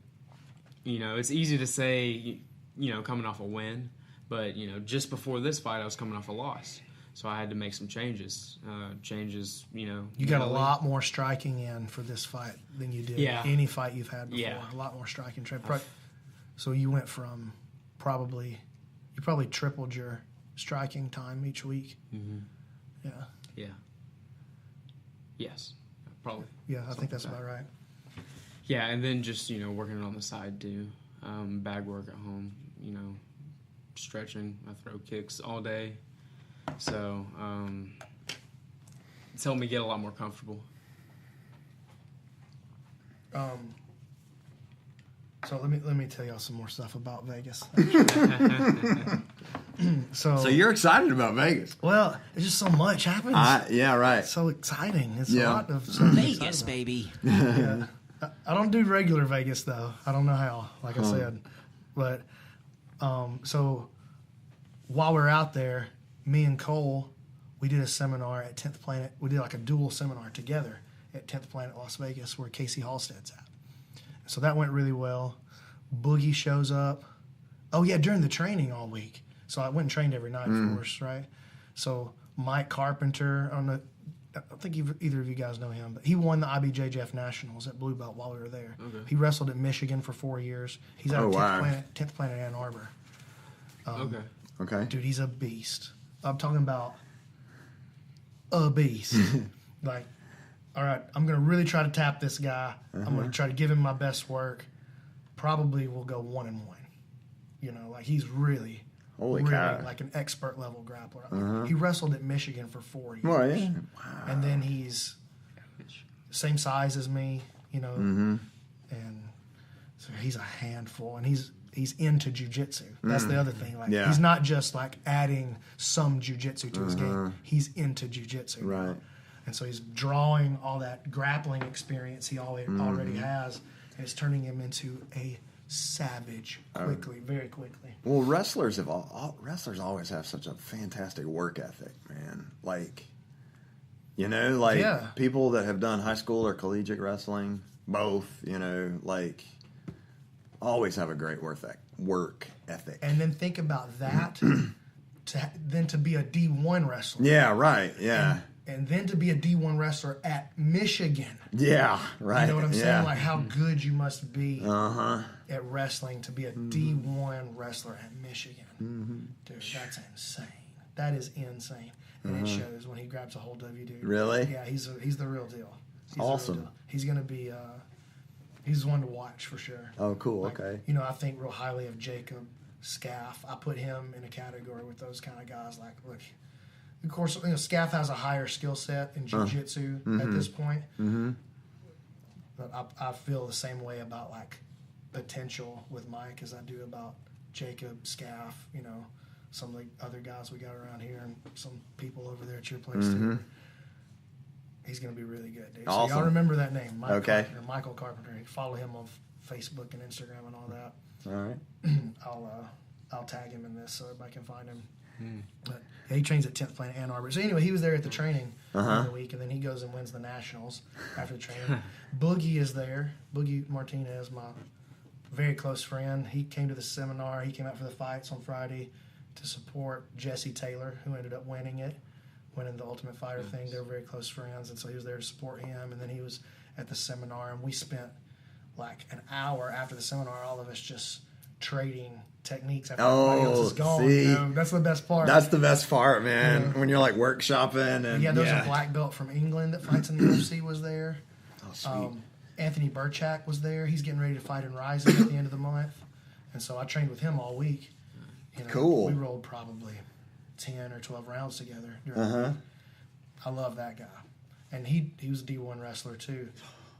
you know, it's easy to say, you know, coming off a win, but, you know, just before this fight, I was coming off a loss. So I had to make some changes. You know. You got a mentally. lot more striking in for this fight than you did any fight you've had before. Yeah. A lot more striking. So you went from probably tripled your striking time each week. Mm-hmm. Yeah. Yeah. Yes. Probably. Yeah, I think Something that's like about right. Yeah, and then just, you know, working on the side too. Bag work at home, you know, stretching. I throw kicks all day. So, It's helped me get a lot more comfortable. So let me tell y'all some more stuff about Vegas. So you're excited about Vegas? well, it's just so much happens. Yeah, right. It's so exciting. It's Yeah. a lot of stuff to be Vegas, excited baby. about. Yeah. I don't do regular Vegas though. I don't know how. Like I said, but so while we're out there, me and Cole, we did a seminar at 10th Planet. We did like a dual seminar together at 10th Planet Las Vegas, where Casey Halstead's at. So that went really well. Boogie shows up. Oh yeah, during the training all week. So I went and trained every night, of course, right? So Mike Carpenter, I don't think either of you guys know him, but he won the IBJJF Nationals at Blue Belt while we were there. Okay. He wrestled at Michigan for 4 years. He's out of 10th Planet Ann Arbor. Okay. Dude, he's a beast. I'm talking about a beast. Like, all right, I'm going to really try to tap this guy. I'm going to try to give him my best work. Probably will go 1-1. You know, like he's really Holy cow. like an expert level grappler. He wrestled at Michigan for 4 years. Well, yeah. And then he's same size as me, you know, and so he's a handful. And he's into jiu-jitsu. That's the other thing. Like Yeah. he's not just like adding some jiu-jitsu to his game. He's into jiu-jitsu. you know? Right. And so he's drawing all that grappling experience he already has, and it's turning him into a savage quickly, very quickly. Well, wrestlers always have such a fantastic work ethic, man. Like, you know, like Yeah. people that have done high school or collegiate wrestling, both, you know, like always have a great work ethic. And then think about that, to be a D1 wrestler. Yeah, right. Yeah. And then to be a D1 wrestler at Michigan. Yeah, right. You know what I'm yeah. saying? Like how good you must be Uh-huh. at wrestling to be a D1 wrestler at Michigan. Dude, that's insane. That is insane. And it shows when he grabs a hold of you, dude. Really? Yeah, he's the real deal. He's the real Awesome. deal. He's going to be, he's one to watch for sure. Oh, cool. Like, Okay. You know, I think real highly of Jacob Scaff. I put him in a category with those kind of guys. Like, look, of course, you know, Scaff has a higher skill set in jiu-jitsu at this point. But I feel the same way about like potential with Mike as I do about Jacob Scaff. You know, some of the other guys we got around here and some people over there at your place too. He's going to be really good, dude. So Awesome. y'all remember that name, Mike Okay. Carpenter, Michael Carpenter. You follow him on Facebook and Instagram and all that. All right. I'll tag him in this so everybody can find him. But yeah, he trains at 10th Planet Ann Arbor. So anyway, he was there at the training the week, and then he goes and wins the Nationals after the training. Boogie is there. Boogie Martinez, my very close friend. He came to the seminar. He came out for the fights on Friday to support Jesse Taylor, who ended up winning the Ultimate Fighter thing. They were very close friends, and so he was there to support him. And then he was at the seminar, and we spent like an hour after the seminar, all of us just trading techniques after everybody else is gone. see. You know? That's the best part. That's the best part, man. Yeah. When you're like workshopping and yeah, there's a black belt from England that fights in the UFC was there. Oh, sweet. Anthony Burchak was there. He's getting ready to fight in Rising at the end of the month. And so I trained with him all week. You know, Cool. We rolled probably 10 or 12 rounds together during the week. I love that guy. And he was a D1 wrestler too.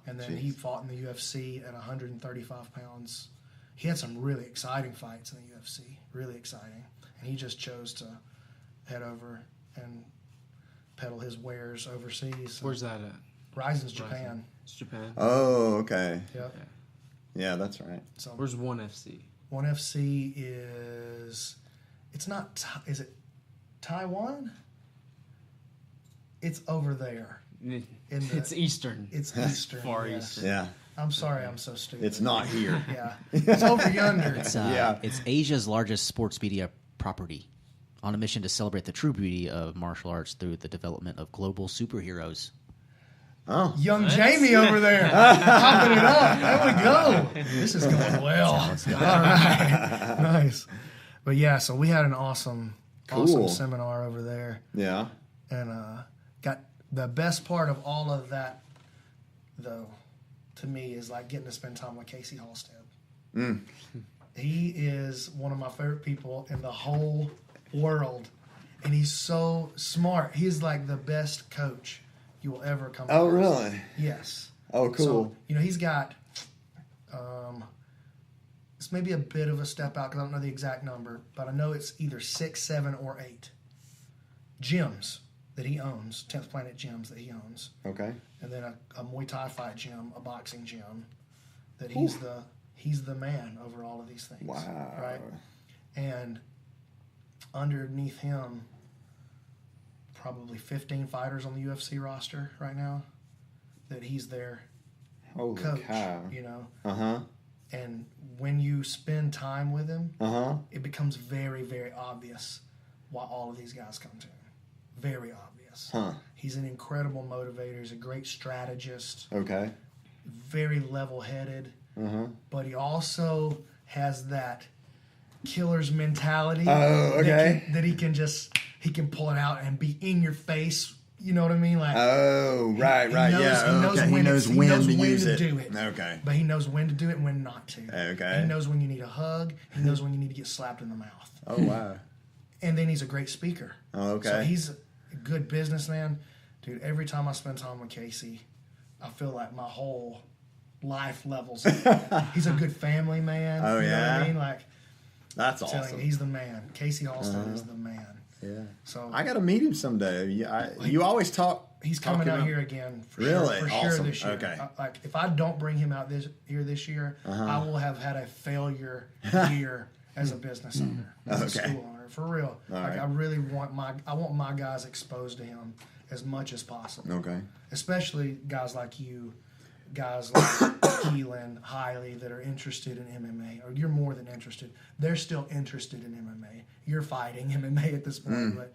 And then he fought in the UFC at 135 pounds. He had some really exciting fights in the UFC, really exciting. And he just chose to head over and peddle his wares overseas. So Where's that at? Rising's Japan. It's Japan. Oh, okay. Yep. Yeah, that's right. So Where's ONE FC? ONE FC is, it's not, is it Taiwan? It's over there. It's Eastern. It's Eastern. Far yeah. Eastern. Yeah. I'm sorry, I'm so stupid. It's not here. Yeah. It's over yonder. It's Asia's largest sports media property, on a mission to celebrate the true beauty of martial arts through the development of global superheroes. Oh. Young Jamie over there, popping it up. There we go. This is going well. All right, nice. But yeah, so we had an awesome Cool. seminar over there, Yeah. and got the best part of all of that, though, to me, is like getting to spend time with Casey Halstead. He is one of my favorite people in the whole world, and he's so smart. He's like the best coach you will ever come Oh, across. really? Yes. Oh, cool. So, he's got, it's maybe a bit of a step out because I don't know the exact number, but I know it's either 6, 7, or 8 gyms that he owns, 10th Planet gyms that he owns. Okay. And then a Muay Thai fight gym, a boxing gym, that he's the man over all of these things. Wow. Right? And underneath him, probably 15 fighters on the UFC roster right now that he's their Holy coach, cow. Uh-huh. And when you spend time with him, Uh-huh. it becomes very, very obvious why all of these guys come to him. Very obvious. Huh. He's an incredible motivator. He's a great strategist. Okay. Very level-headed. Uh-huh. But he also has that killer's mentality. Oh, okay. That he can pull it out and be in your face. You know what I mean? Like, Oh, right. He knows when to use it. do it. Okay. But he knows when to do it and when not to. Okay. He knows when you need a hug. He knows when you need to get slapped in the mouth. Oh, wow. And then he's a great speaker. Oh, okay. So he's a good businessman. Dude, every time I spend time with Casey, I feel like my whole life levels up. He's a good family man. Oh, you know yeah? what I mean? Like, That's I'm telling awesome. you, he's the man. Casey Halstead is the man. Yeah. So I got to meet him someday. You always talk. he's coming out about- here again for Really? sure. For Awesome. sure this year. Okay. Like if I don't bring him out this year, I will have had a failure year as a business owner, as a Okay. school owner, for real. right. I really want my guys exposed to him as much as possible. Okay. Especially guys like you, guys like Keelan, Hiley that are interested in MMA, or you're more than interested. They're still interested in MMA. You're fighting MMA at this point, but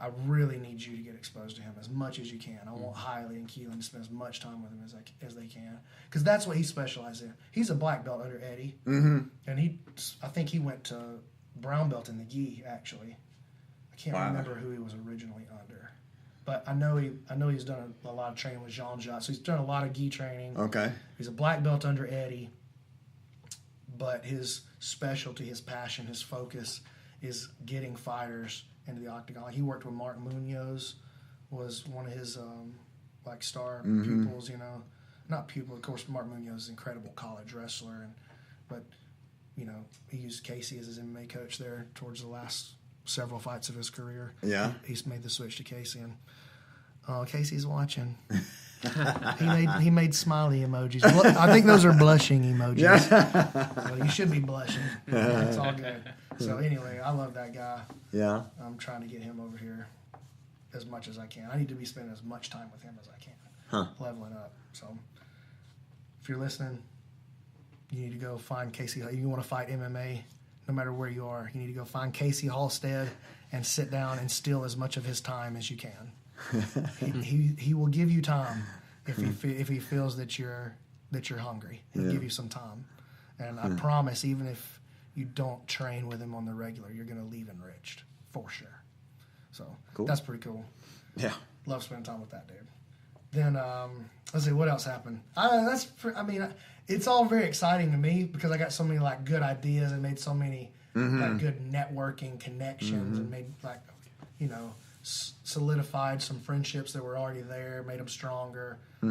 I really need you to get exposed to him as much as you can. I want Hiley and Keelan to spend as much time with him as they can, because that's what he specializes in. He's a black belt under Eddie, and I think he went to brown belt in the gi. Actually, I can't remember who he was originally under. But I know he's done a lot of training with Jean-Jacques. So he's done a lot of gi training. Okay. He's a black belt under Eddie. But his specialty, his passion, his focus is getting fighters into the octagon. Like he worked with Mark Munoz, was one of his star pupils. Not pupil. Of course, Mark Munoz is an incredible college wrestler, but he used Casey as his MMA coach there towards the last several fights of his career. Yeah. He's made the switch to Casey, and Casey's watching. he made smiley emojis. I think those are blushing emojis. Yeah. Well, you should be blushing. It's all good. So anyway, I love that guy. Yeah. I'm trying to get him over here as much as I can. I need to be spending as much time with him as I can, leveling up. So if you're listening, you need to go find Casey. You want to fight MMA, no matter where you are, you need to go find Casey Halstead and sit down and steal as much of his time as you can. he will give you time if he feels that you're hungry. He'll give you some time, and I promise, even if you don't train with him on the regular, you're going to leave enriched for sure. So cool. That's pretty cool. Yeah. Love spending time with that dude. Then let's see what else happened. It's all very exciting to me because I got so many good ideas and made so many good networking connections and made solidified some friendships that were already there, made them stronger. So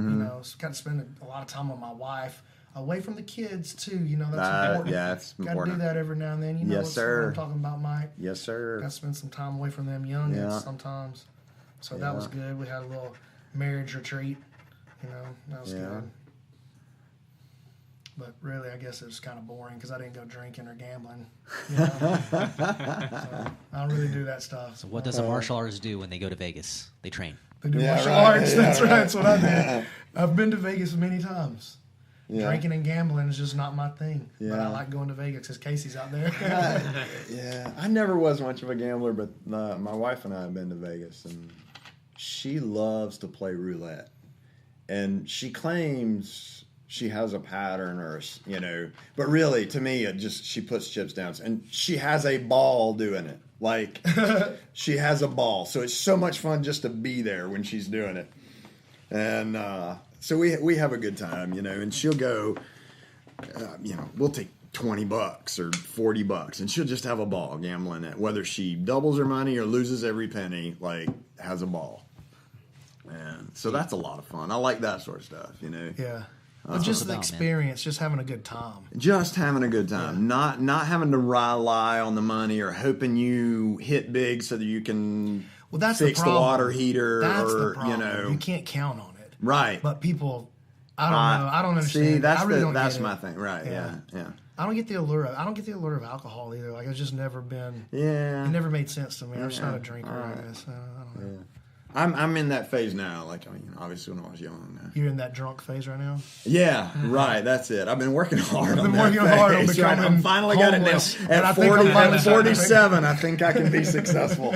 got to spend a lot of time with my wife, away from the kids too. That's important. Yeah, that's Got to important. do that every now and then. Yes, sir. What I'm talking about, Mike. Yes, sir. Got to spend some time away from them youngins Yeah. sometimes. So that was good. We had a little marriage retreat. That was good. But really, I guess it was kind of boring because I didn't go drinking or gambling. So I don't really do that stuff. So what does a martial artist do when they go to Vegas? They train. They do Yeah, martial right. arts. Yeah, That's right. right. That's what I did. I've been to Vegas many times. Yeah. Drinking and gambling is just not my thing. But Yeah. I like going to Vegas because Casey's out there. Yeah, I never was much of a gambler, but my wife and I have been to Vegas, and she loves to play roulette. And she claims she has a pattern, but really, to me, she puts chips down, and she has a ball doing it. Like, she has a ball, so it's so much fun just to be there when she's doing it. And so we have a good time, and she'll go, we'll take $20 or $40, and she'll just have a ball gambling it. Whether she doubles her money or loses every penny, has a ball. man. So that's a lot of fun. I like that sort of stuff, you know. Yeah. But just the experience, just having a good time. Just having a good time. Yeah. Not having to rely on the money or hoping you hit big so that you can fix the water heater. That's or, the problem. You know. You can't count on it. Right. But people, I don't know. I don't understand. See, that's, I really don't that's get my it. thing. Right, yeah. I don't get the allure of alcohol either. Like, it's just never been. Yeah. It never made sense to me. I'm just not a drinker, I guess. I don't know. Yeah. I'm in that phase now. Like, I mean, obviously when I was young. You're in that drunk phase right now? Yeah, right. That's it. I've been working hard on that. Hard on becoming right? I'm finally homeless, got it now. At 40, at 47, I think I can be successful.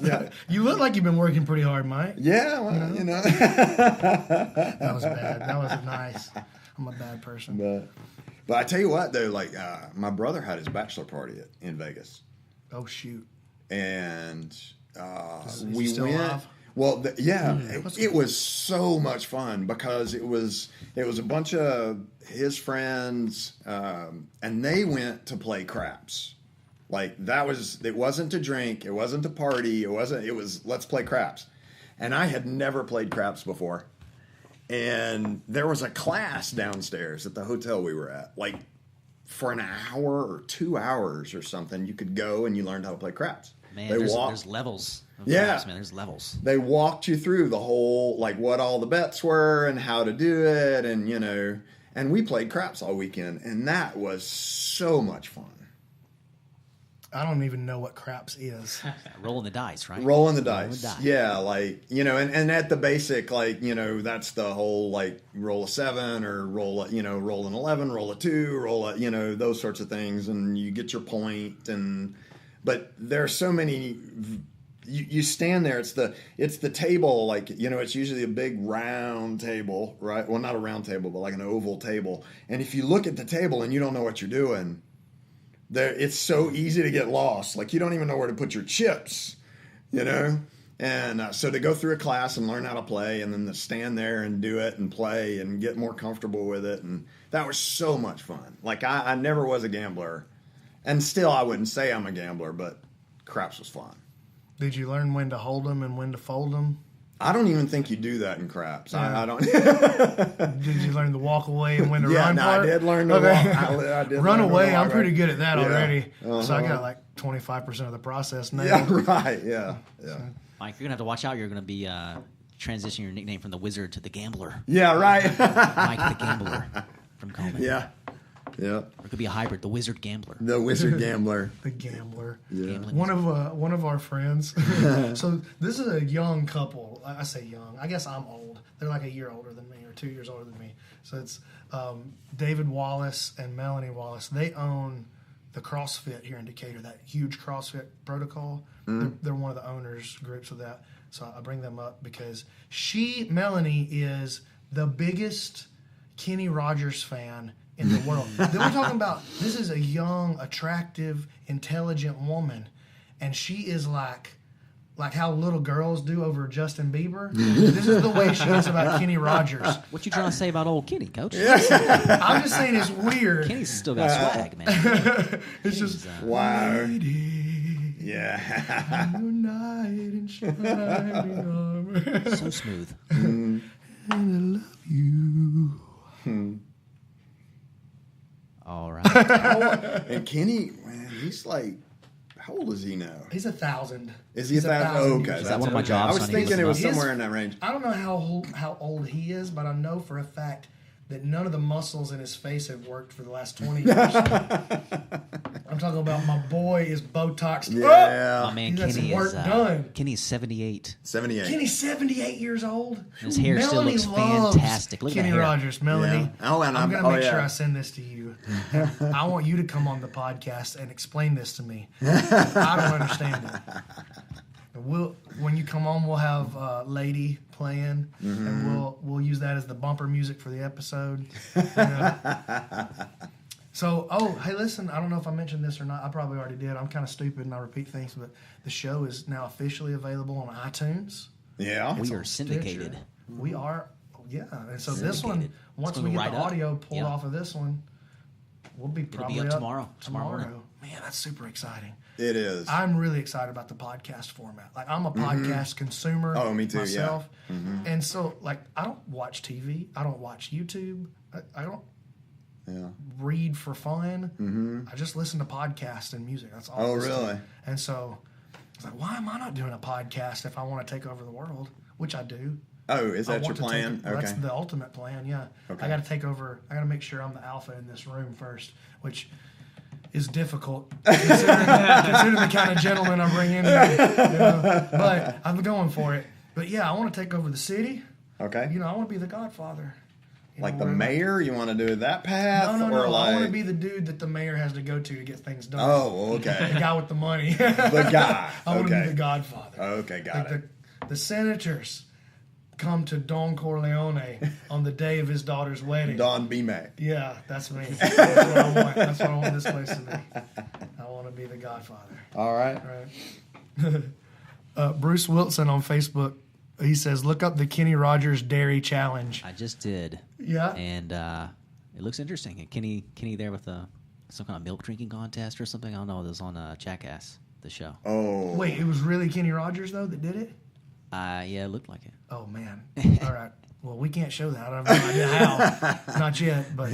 Yeah. You look like you've been working pretty hard, Mike. Yeah, well, you know. That was bad. That was nice. I'm a bad person. But I tell you what, though, like, my brother had his bachelor party in Vegas. Oh, shoot. And Is we he still went. alive? Well, it was so much fun because it was a bunch of his friends, and they went to play craps. Like it wasn't to drink, it wasn't to party, it was let's play craps. And I had never played craps before. And there was a class downstairs at the hotel we were at, like for an hour or 2 hours or something. You could go and you learned how to play craps. Man, there's levels. Craps, man, there's levels. They walked you through the whole, like what all the bets were and how to do it, and you know. And we played craps all weekend, and that was so much fun. I don't even know what craps is. Rolling the dice, right? Rolling the dice. Yeah, like, you know, and at the basic, like, you know, that's the whole, like, roll a 7 or roll an 11, roll a 2, you know, those sorts of things, and you get your point. But there are so many. You stand there. It's the table, like, you know, it's usually a big round table, right? Well, not a round table, but like an oval table. And if you look at the table and you don't know what you're doing, it's so easy to get lost. Like, you don't even know where to put your chips, you know? And so to go through a class and learn how to play, and then to stand there and do it and play and get more comfortable with it, and that was so much fun. Like, I never was a gambler, and still I wouldn't say I'm a gambler, but craps was fun. Did you learn when to hold them and when to fold them? I don't even think you do that in craps. Yeah. I don't. Did you learn to walk away and when to run? Yeah, I did learn to walk. I did run away. walk, I'm pretty good at that already. Uh-huh. So I got like 25% of the process now. Yeah, right. Yeah. Mike, you're gonna have to watch out. You're gonna be transitioning your nickname from the Wizard to the Gambler. Yeah, right. Mike the Gambler from Coleman. Yeah. Or it could be a hybrid, the Wizard Gambler. The Wizard Gambler. The Gambler. Yeah. One of our friends. So this is a young couple. I say young. I guess I'm old. They're like a year older than me or 2 years older than me. So it's David Wallace and Melanie Wallace. They own the CrossFit here in Decatur, that huge CrossFit protocol. They're one of the owners groups of that. So I bring them up because Melanie is the biggest Kenny Rogers fan in the world. Then we're talking about, this is a young, attractive, intelligent woman, and she is like how little girls do over Justin Bieber. This is the way she is about Kenny Rogers. What you trying to say about old Kenny, Coach? I'm just saying it's weird. Kenny's still got swag, man. It's just wow. Lady, yeah. your knight in shining armor. So smooth. And I love you. All right. And Kenny, man, he's like, how old is he now? He's 1,000. Is he 1,000? Oh, okay. Is that one of my jobs? I was thinking it was somewhere in that range. I don't know how old he is, but I know for a fact that none of the muscles in his face have worked for the last 20 years. I'm talking about my boy is Botoxed. Yeah. My man He's got Kenny some work done. Kenny's 78. 78. Kenny's 78 years old. His hair still Melanie looks loves fantastic. Look at Kenny that hair. Rogers, Melanie. Yeah. Oh, and I'm going to make sure yeah. I send this to you. I want you to come on the podcast and explain this to me. I don't understand it. When you come on, we'll have Lady playing, and we'll use that as the bumper music for the episode. So, hey, listen, I don't know if I mentioned this or not. I probably already did. I'm kind of stupid and I repeat things, but the show is now officially available on iTunes. Yeah. We are syndicated. Stitcher. We are, yeah. And so this one, once we get the audio pulled off of this one, we'll be probably up tomorrow. Tomorrow morning. Man, man, that's super exciting. It is. I'm really excited about the podcast format. Like, I'm a podcast consumer. Oh, me too, myself. yeah. And so, like, I don't watch TV. I don't watch YouTube. I don't read for fun. I just listen to podcasts and music. That's all. Oh, really? And so, it's like, why am I not doing a podcast if I want to take over the world? Which I do. Oh, is that I your want to plan? take it. That's the ultimate plan, yeah. Okay. I got to take over. I got to make sure I'm the alpha in this room first, which is difficult considering the kind of gentleman I bring in here. You know? But I'm going for it. But yeah, I want to take over the city. Okay. You know, I want to be the Godfather. Like the mayor? You want to do that path? No. Or like... I want to be the dude that the mayor has to go to get things done. Oh, okay. The guy with the money. The guy. I want to Okay. be the Godfather. Okay, got it. The senators come to Don Corleone on the day of his daughter's wedding. Don B. May. Yeah, that's me. That's what I want. That's what I want this place to be. I want to be the Godfather. All right. Right. Bruce Wilson on Facebook, he says, look up the Kenny Rogers Dairy Challenge. I just did. Yeah. And it looks interesting. And Kenny there with some kind of milk drinking contest or something. I don't know. It was on Jackass, the show. Oh. Wait, it was really Kenny Rogers, though, that did it? Yeah, it looked like it. Oh, man. All right. Well, we can't show that. I don't have no idea how. Not yet, but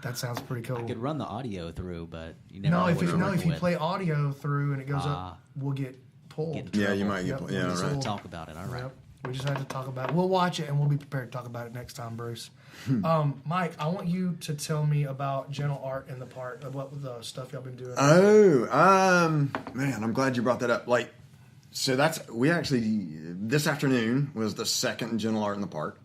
that sounds pretty cool. I could run the audio through, but you never No, know if what you you're working if you with. play audio through and it goes up, we'll get pulled. Get in Yeah, you trouble. might get... Yep, Yeah, we'll right. get Talk about it. All right. Yep. We just have to talk about it. We'll watch it and we'll be prepared to talk about it next time, Bruce. Mike, I want you to tell me about Gentle Art in the Park, what the stuff y'all been doing. Man, I'm glad you brought that up. Like, so we actually, this afternoon was the second Gentle Art in the Park.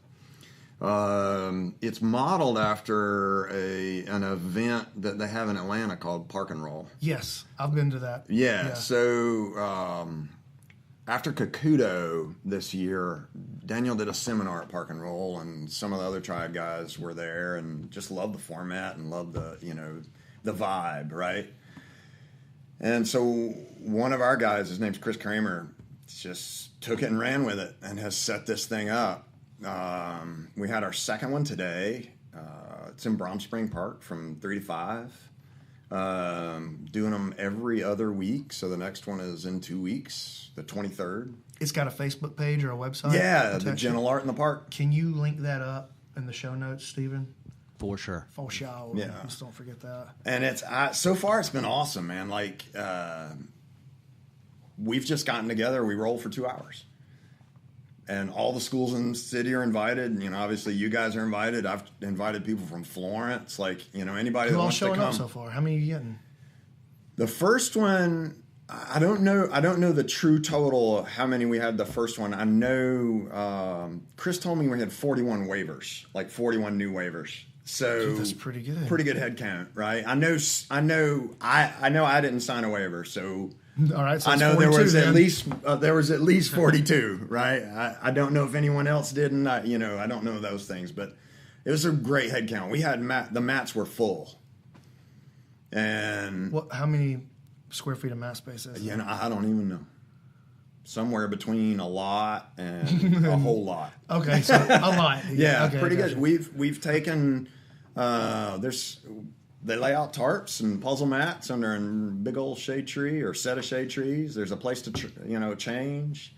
It's modeled after an event that they have in Atlanta called Park and Roll. Yes, I've been to that. Yeah. So after Kakuto this year, Daniel did a seminar at Park and Roll, and some of the other tribe guys were there and just loved the format and loved the vibe, right? And so one of our guys, his name's Chris Kramer, just took it and ran with it and has set this thing up. We had our second one today. It's in Brom Spring Park from 3 to 5. Doing them every other week. So the next one is in 2 weeks, the 23rd. It's got a Facebook page or a website? Yeah, the Gentle Art in the Park. Can you link that up in the show notes, Stephen? For sure. For sure. Yeah. Just don't forget that. And so far it's been awesome, man. Like, we've just gotten together. We roll for 2 hours. And all the schools in the city are invited. You know, obviously you guys are invited. I've invited people from Florence. Like, anybody Who that all wants to showing come. up so far? How many are you getting? The first one, I don't know the true total of how many we had the first one. I know Chris told me we had 41 waivers, like 41 new waivers. So that's pretty good. Pretty good head count, right? I know I didn't sign a waiver, so all right. So I it's know there 42 was then. at least 42, right? I don't know if anyone else did, and I don't know those things, but it was a great head count. We had the mats were full, and How many square feet of mat space is it? I don't even know. Somewhere between a lot and a whole lot. Okay, so a lot. Yeah, okay, pretty gotcha. good. We've taken they lay out tarps and puzzle mats under a big old shade tree or set of shade trees. There's a place to change.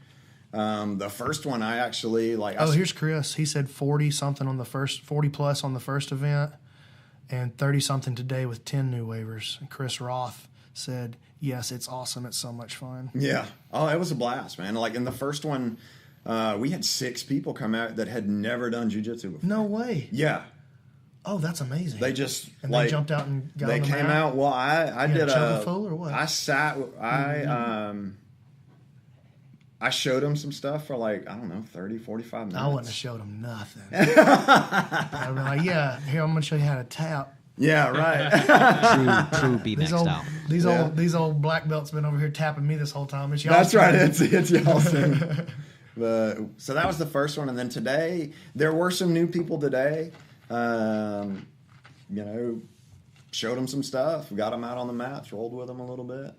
The first one I actually like. Here's Chris. He said 40 plus on the first event, and 30 something today with 10 new waivers. And Chris Roth said, "Yes, it's awesome. It's so much fun." Yeah. Oh, it was a blast, man. Like in the first one, we had 6 people come out that had never done jiu-jitsu before. No way. Yeah. Oh, that's amazing. They just they jumped out and got They on the came mat? out. Well, I did choke a fool or what? I sat. I showed them some stuff for 30, 45 minutes. I wouldn't have showed him nothing. I'd be like, "Yeah, here I'm going to show you how to tap." Yeah, right. True B-Max style. These old black belts been over here tapping me this whole time. It's y'all. That's right. It's y'all's thing. So that was the first one, and then today there were some new people today. Showed them some stuff, got them out on the mats, rolled with them a little bit.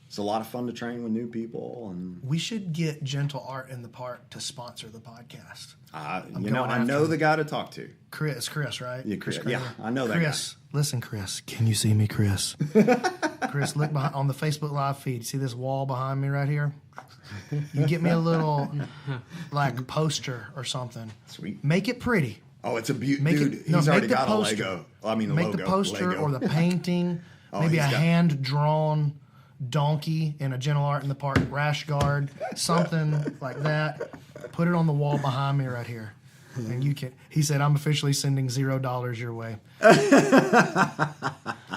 It's a lot of fun to train with new people, and We should get Gentle Art in the Park to sponsor the podcast. I going know after the guy to talk to. Chris, right? Yeah, Chris. Kramer. Yeah, I know that Chris, listen, Chris. Can you see me, Chris? Chris, look behind, on the Facebook Live feed. See this wall behind me right here? You get me a little, like, poster or something. Sweet. Make it pretty. Oh, it's a beauty. Make Dude, it, no, he's make already the got poster. a Lego. Well, I mean, the make logo. the poster Lego. or the painting. Oh, maybe a he's got- hand-drawn donkey in a Gentle Art in the Park rash guard. Something like that. Put it on the wall behind me right here. And you can. He said, "I'm officially sending $0 your way." I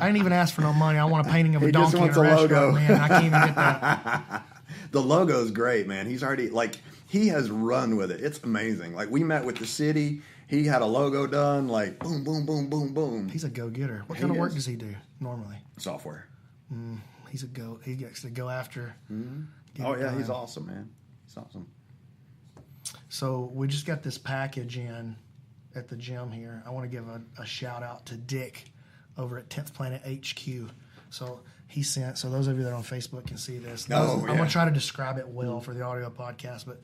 didn't even ask for no money. I want a painting of a He just donkey and wants a a rash logo. guard, man. I can't even get that. The logo's great, man. He's already, like, he has run with it. It's amazing. Like, we met with the city. He had a logo done, like, boom, boom, boom, boom, boom. He's a go-getter. What He kind of work is. does he do normally? Software. He's a go. He gets to go after. get Oh, it yeah, he's done. awesome, man. He's awesome. So we just got this package in at the gym here. I want to give a shout out to Dick over at 10th Planet HQ. So he sent. So those of you that are on Facebook can see this. Oh, I'm yeah. going to try to describe it well for the audio podcast. But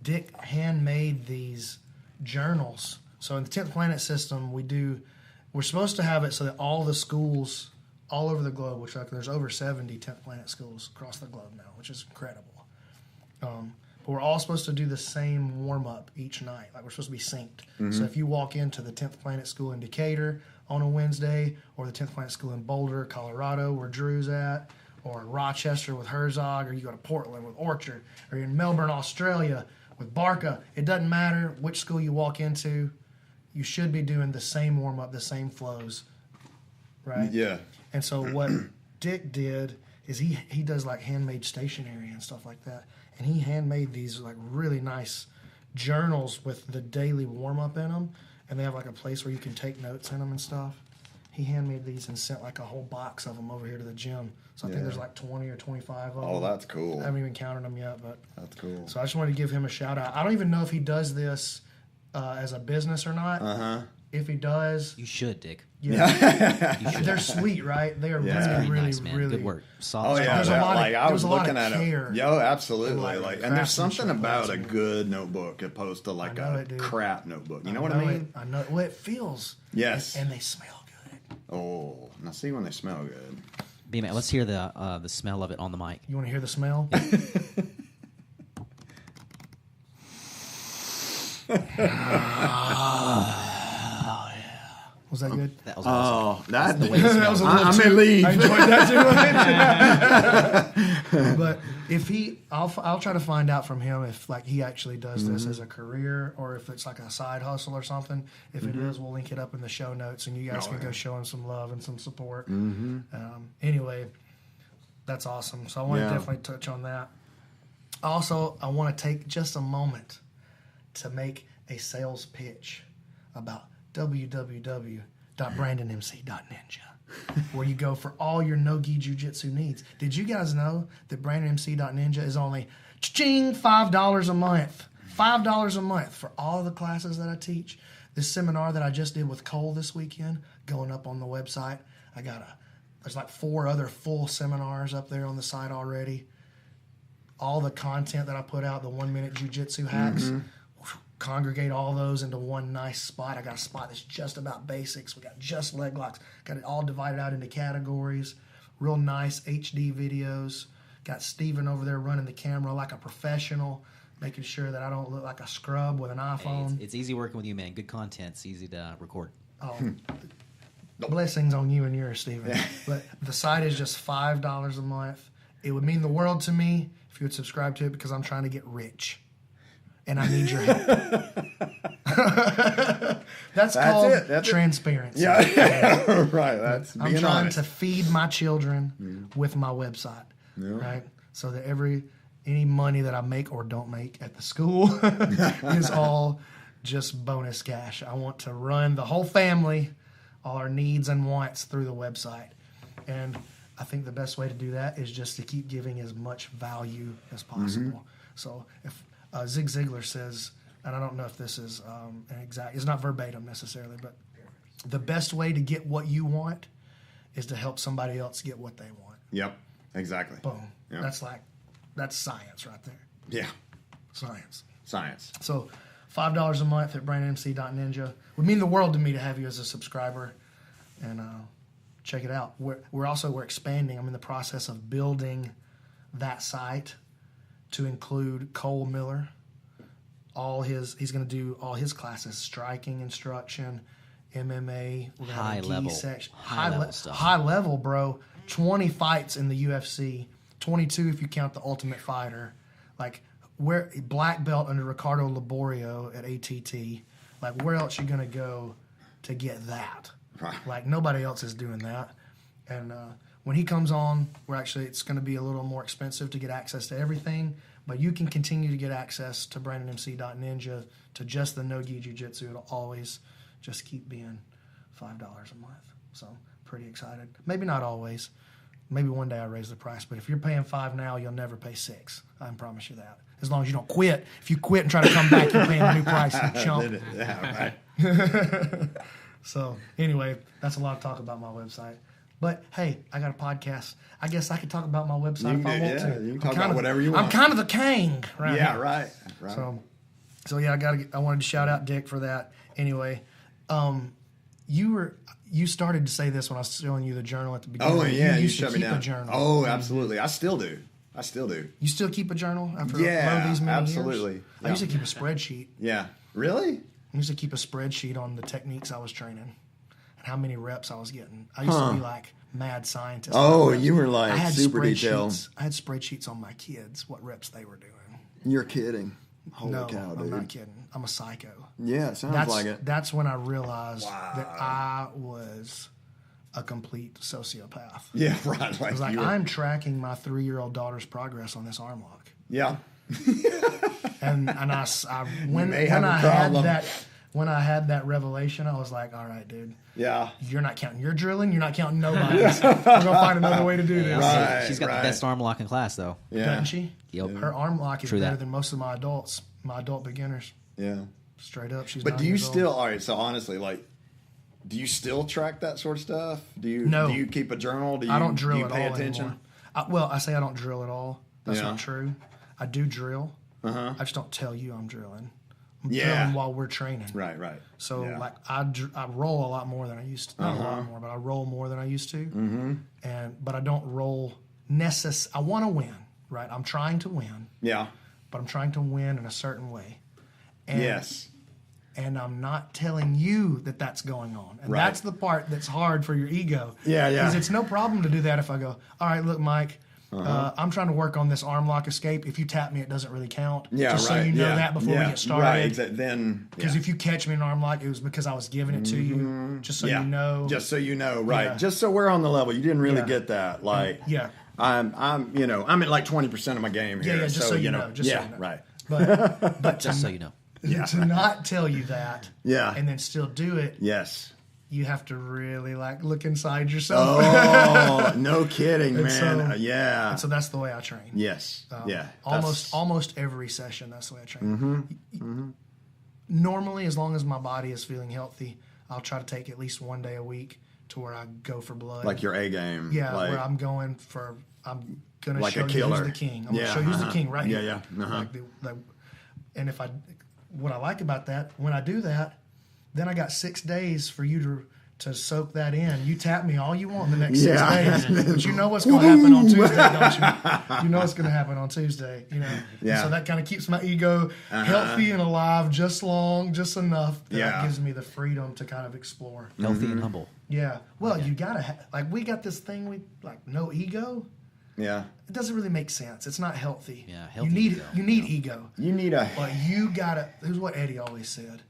Dick handmade these journals. So in the 10th Planet system, we're supposed to have it so that all the schools all over the globe, which there's over 70 10th Planet schools across the globe now, which is incredible. But we're all supposed to do the same warm-up each night. Like, we're supposed to be synced. So if you walk into the 10th Planet School in Decatur on a Wednesday, or the 10th Planet School in Boulder, Colorado, where Drew's at, or in Rochester with Herzog, or you go to Portland with Orchard, or you're in Melbourne, Australia with Barca, it doesn't matter which school you walk into, you should be doing the same warm-up, the same flows, right? Yeah. And so what Dick did is he does like handmade stationery and stuff like that. And he handmade these like really nice journals with the daily warm up in them. And they have like a place where you can take notes in them and stuff. He handmade these and sent like a whole box of them over here to the gym. So I think Yeah. there's like 20 or 25 of them. Oh, that's cool. I haven't even counted them yet, but That's cool. so I just wanted to give him a shout out. I don't even know if he does this as a business or not. Uh-huh. If he does, You should, Dick. yeah. You should. They're sweet, right? They are Yeah. Very really, nice, man. really Good work. Oh Solid. yeah, There's a that- lot of- like I there was was a lot looking of at care. it. Yo, absolutely. Like, Like, and there's something craftsmanship about a last week. good notebook opposed to like I know a it, dude. crap notebook. You know what I mean? I know. Well, it feels. Yes. And they smell good. Oh, now see when they smell good. B-Man, let's hear the smell of it on the mic. You want to hear the smell? Was that good? That was awesome. Oh, that way it That was a smells. little I may too- leave. I enjoyed that too much. But if I'll try to find out from him if like he actually does this as a career or if it's like a side hustle or something. If it is, we'll link it up in the show notes and you guys Oh, can go yeah. show him some love and some support. Anyway, that's awesome. So I want Yeah. to definitely touch on that. Also, I want to take just a moment to make a sales pitch about www.brandonmc.ninja, where you go for all your no-gi jiu-jitsu needs. Did you guys know that brandonmc.ninja is only $5 a month? $5 a month for all the classes that I teach. This seminar that I just did with Cole this weekend, going up on the website. There's like 4 other full seminars up there on the site already. All the content that I put out, the 1-minute jiu-jitsu hacks, congregate all those into one nice spot. I got a spot that's just about basics. We got just leg locks. Got it all divided out into categories. Real nice HD videos. Got Steven over there running the camera like a professional, making sure that I don't look like a scrub with an Hey, iPhone. it's easy working with you, man. Good content. It's easy to record. Blessings on you and yours, Steven. But the site is just $5 a month. It would mean the world to me if you would subscribe to it because I'm trying to get rich. And I need your help. That's called it. That's it. transparency. Yeah, right. That's I'm being trying honest. to feed my children with my website, right? So that any money that I make or don't make at the school is all just bonus cash. I want to run the whole family, all our needs and wants through the website. And I think the best way to do that is just to keep giving as much value as possible. So if Zig Ziglar says, and I don't know if this is an exact, it's not verbatim necessarily, but the best way to get what you want is to help somebody else get what they want. Yep, exactly. Boom. Yep. That's science right there. Yeah, Science. science. So $5 a month at brandonmc.ninja would mean the world to me to have you as a subscriber. And check it out. We're expanding. I'm in the process of building that site to include Cole Miller. He's going to do all his classes: striking instruction, MMA, we're gonna have a gi section, high level stuff. High level, bro. 20 fights in the UFC, 22 if you count the Ultimate Fighter. Like, where black belt under Ricardo Laborio at ATT. Like, where else you gonna go to get that? Right. Like, nobody else is doing that. And when he comes on, it's going to be a little more expensive to get access to everything, but you can continue to get access to BrandonMC.Ninja, to just the no-gi jiu-jitsu. It'll always just keep being $5 a month. So, pretty excited. Maybe not always. Maybe one day I raise the price, but if you're paying $5 now, you'll never pay $6. I can promise you that. As long as you don't quit. If you quit and try to come back, you're paying a new price, you chump. Yeah, right. So, anyway, that's a lot of talk about my website. But, hey, I got a podcast. I guess I could talk about my website if I want to. You can talk about whatever you want. I'm kind of the king right Yeah, here. right. So yeah, I wanted to shout out Dick for that. Anyway, you started to say this when I was showing you the journal at the beginning. Oh, yeah, you used to shut me keep down. a journal. Oh, absolutely. I still do. You still keep a journal after Yeah, these many absolutely. years? Yeah. I used to keep a spreadsheet. Yeah. Really? I used to keep a spreadsheet on the techniques I was training and how many reps I was getting. I used to be like mad scientist. Oh, you were like I had super detailed. I had spreadsheets on my kids, what reps they were doing. You're kidding. Holy No, cow, dude. I'm not kidding. I'm a psycho. Yeah, it sounds like it. That's when I realized that I was a complete sociopath. Yeah, right. I was like, I'm tracking my 3-year-old daughter's progress on this arm lock. Yeah. And when I had that revelation, I was like, all right, dude. Yeah. You're not counting your drilling. You're not counting nobody's. We're gonna find another way to do this. Right. She's got the best arm lock in class, though. Yeah. Doesn't she? Yep. Her arm lock is True better that. than most of my adult beginners. Yeah. Straight up, she's. But 9 do you years old. still, all right, so honestly, like, do you still track that sort of stuff? No. Do you keep a journal? I don't drill do you at pay all attention? anymore. I say I don't drill at all. That's Yeah. not true. I do drill. Uh-huh. I just don't tell you I'm drilling. I'm Yeah. drilling while we're training. Right. So Yeah. like I roll a lot more than I used to. Not a lot more, but I roll more than I used to. Mm-hmm. But I don't roll I want to win, right? I'm trying to win, Yeah. but I'm trying to win in a certain way. And, Yes. And I'm not telling you that that's going on. And Right. that's the part that's hard for your ego. Yeah. Because it's no problem to do that if I go, all right, look, Mike, I'm trying to work on this arm lock escape. If you tap me, it doesn't really count. Yeah, Just right. so you know yeah. that before yeah. we get started. Right, then. Because if you catch me in an arm lock, it was because I was giving it to you, just so you know. Just so you know, right. Yeah. Just so we're on the level. You didn't really Yeah. get that. Like, Yeah. I'm at like 20% of my game here. Yeah, just so you know. Just so you know. Right. But Just so you know. to not tell you that Yeah. and then still do it, Yes. you have to really like look inside yourself. Oh, no kidding, And man. so- Yeah. And so that's the way I train. Yes. Yeah. Almost every session, that's the way I train. Normally, as long as my body is feeling healthy, I'll try to take at least one day a week to where I go for blood. Like your A game. Yeah, like, where I'm going to Like show a you killer. who's the king. I'm Yeah, going to show you who's the king right Yeah, here. yeah, uh-huh. And what I like about that, when I do that, then I got 6 days for you to soak that in. You tap me all you want in the next 6 Yeah. days, but you know what's going to happen on Tuesday, don't you? You know what's going to happen on Tuesday, you know. Yeah. So that kind of keeps my ego healthy and alive just enough that Yeah. it gives me the freedom to kind of explore. Healthy and humble. Yeah. Well, you got to we got this thing no ego. Yeah. It doesn't really make sense. It's not healthy. Yeah, healthy You need ego. you need ego. You need a. But you gotta. Here's what Eddie always said: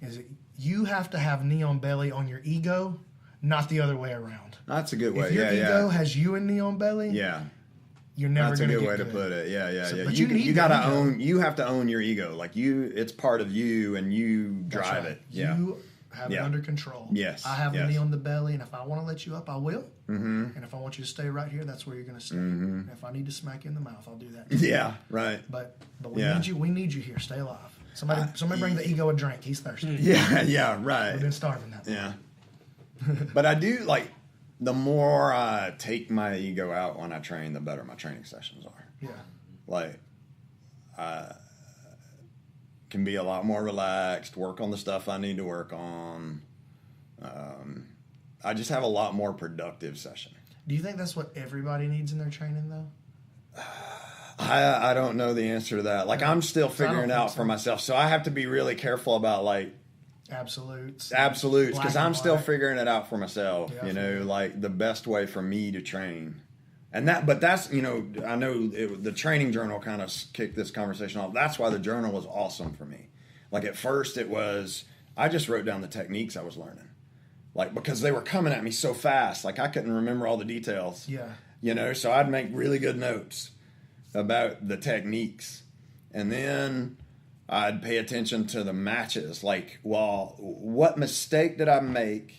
is that you have to have neon belly on your ego, not the other way around. That's a good way. If your yeah, ego yeah. has you in neon belly, Yeah. you're never That's a gonna good get way good. to put it. Yeah, yeah, So- yeah. but you need you the gotta ego. own. You have to own your ego. Like it's part of you, and you That's drive right. it. Yeah. You have it Yeah. under control. Yes, I have yes. the knee on the belly, and if I want to let you up, I will. Mm-hmm. And if I want you to stay right here, that's where you're going to stay. Mm-hmm. And if I need to smack you in the mouth, I'll do that. Yeah. Right. But we Yeah. need you. We need you here. Stay alive. Somebody bring the ego a drink. He's thirsty. Yeah. Yeah. We've Right. been starving that. Yeah. But I do like the more I take my ego out when I train, the better my training sessions are. Yeah. Like, can be a lot more relaxed, work on the stuff I need to work on. I just have a lot more productive session. Do you think that's what everybody needs in their training, though? I don't know the answer to that. Like, I'm still figuring it out for myself, so I have to be really careful about like absolutes, because I'm still figuring it out for myself. Yeah, you know, like the best way for me to train, and that's I know the training journal kind of kicked this conversation off. That's why the journal was awesome for me. Like at first, I just wrote down the techniques I was learning, like because they were coming at me so fast, like I couldn't remember all the details. Yeah, so I'd make really good notes about the techniques, and then I'd pay attention to the matches. Like, well, what mistake did I make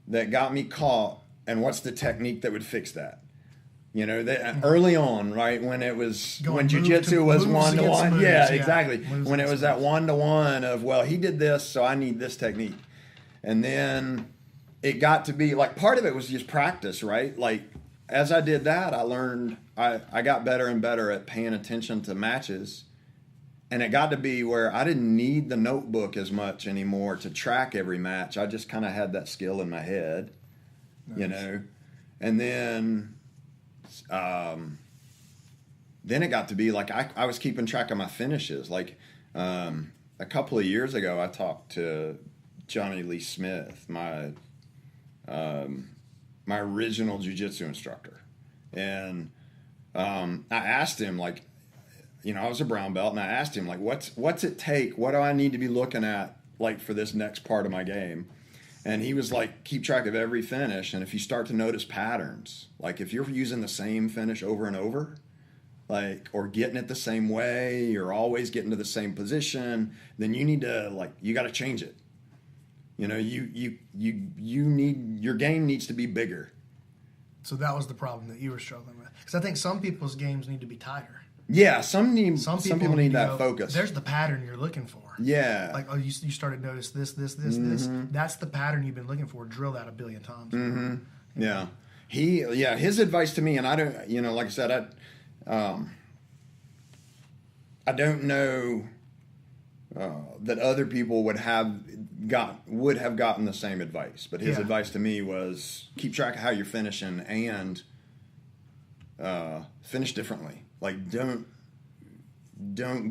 that got me caught, and what's the technique that would fix that? Early on, right, when jiu-jitsu was 1-to-1. Yeah, exactly. When it was that 1-to-1 of, well, he did this, so I need this technique. And then it got to be, like, part of it was just practice, right? Like, as I did that, I learned, I got better and better at paying attention to matches. And it got to be where I didn't need the notebook as much anymore to track every match. I just kind of had that skill in my head, nice. And then it got to be like I was keeping track of my finishes. Like a couple of years ago, I talked to Johnny Lee Smith, my original jiu-jitsu instructor, and I asked him, like, I was a brown belt, and I asked him, like, what's it take? What do I need to be looking at, like, for this next part of my game? And he was like, keep track of every finish, and if you start to notice patterns, like if you're using the same finish over and over, like, or getting it the same way, you're always getting to the same position, then you need to, like, you got to change it. You need, your game needs to be bigger. So that was the problem that you were struggling with. Because I think some people's games need to be tighter. Yeah, some people need that focus. There's the pattern you're looking for. Yeah. Like, you started to notice this. That's the pattern you've been looking for. Drill that a billion times. Mm-hmm. Yeah. His advice to me, and I don't, like I said, I don't know that other people would have gotten the same advice. But his advice to me was keep track of how you're finishing and finish differently. Like, don't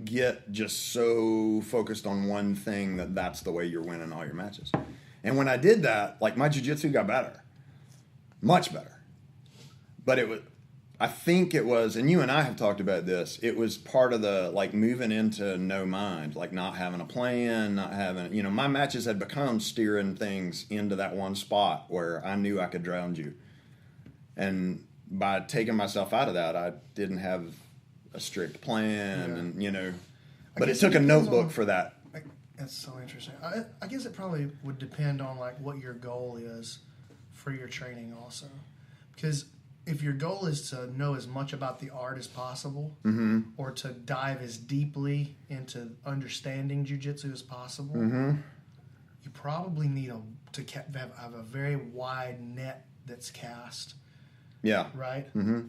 get just so focused on one thing that's the way you're winning all your matches. And when I did that, like, my jiu-jitsu got better. Much better. But I think it was, and you and I have talked about this, it was part of the, like, moving into no mind, like not having a plan, not having, my matches had become steering things into that one spot where I knew I could drown you. And by taking myself out of that, I didn't have a strict plan, and but it took a notebook for that. That's so interesting. I guess it probably would depend on, like, what your goal is for your training also. Because if your goal is to know as much about the art as possible, mm-hmm. or to dive as deeply into understanding jiu-jitsu as possible, mm-hmm. you probably need to have a very wide net that's cast. Yeah. Right? Mm-hmm.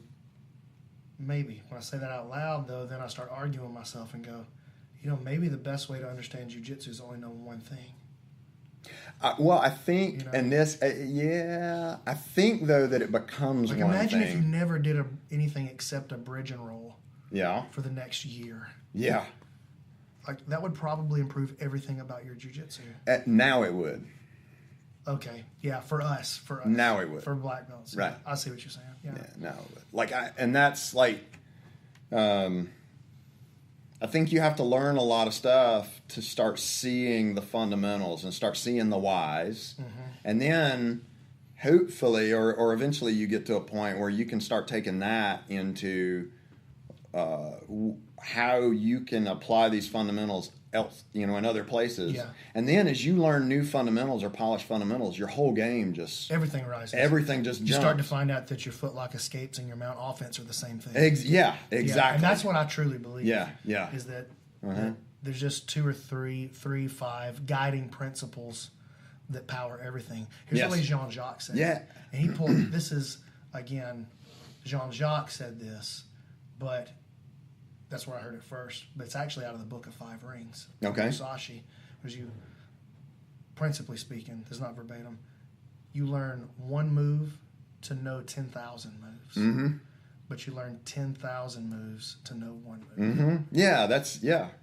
Maybe. When I say that out loud, though, then I start arguing with myself and go, maybe the best way to understand jiu-jitsu is only know one thing. Well, I think, and this, I think, though, that it becomes like, one imagine thing. if you never did anything except a bridge and roll. Yeah. For the next year. Yeah. Like, that would probably improve everything about your jiu-jitsu. Now it would. Okay. Yeah, for us. Now it would. For black belts. Right. I see what you're saying. Yeah. Now it would. Like, and that's like, I think you have to learn a lot of stuff to start seeing the fundamentals and start seeing the whys. Mm-hmm. And then hopefully, or eventually you get to a point where you can start taking that into how you can apply these fundamentals in other places. Yeah. And then as you learn new fundamentals or polished fundamentals, your whole game just... Everything rises. Everything just jumps. You start to find out that your footlock escapes and your mount offense are the same thing. Yeah, exactly. Yeah, and that's what I truly believe. Yeah. Is that, that there's just 2 or 3, 5 guiding principles that power everything. Here's the way Jean-Jacques said it. And he pulled... This is, again, Jean-Jacques said this, but... That's where I heard it first, but it's actually out of the Book of 5 Rings. Okay. Musashi, principally speaking, this is not verbatim. you learn one move to know 10,000 moves. Mm-hmm. But you learn 10,000 moves to know one move. Mm-hmm. Yeah,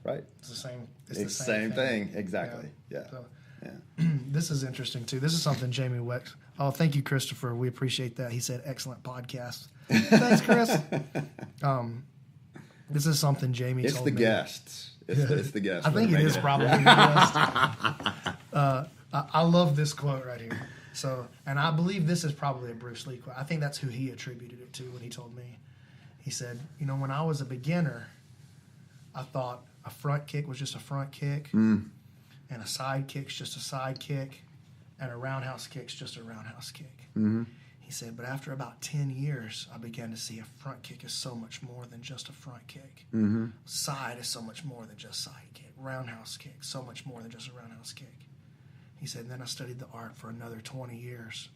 right. It's the same. It's the same thing. Exactly. Yeah. So, Yeah. this is interesting too. This is something Jamie Wex. Oh, thank you, Christopher. We appreciate that. He said, "Excellent podcast." Thanks, Chris. This is something Jamie It's told the me. guests. It's the guests. I think it is probably the guest. I love this quote right here. So, and I believe this is probably a Bruce Lee quote. I think that's who he attributed it to when he told me. He said, when I was a beginner, I thought a front kick was just a front kick, and a side kick's just a side kick, and a roundhouse kick's just a roundhouse kick. Mm-hmm. He said, but after about 10 years, I began to see a front kick is so much more than just a front kick. Mm-hmm. Side is so much more than just side kick. Roundhouse kick, so much more than just a roundhouse kick. He said, and then I studied the art for another 20 years,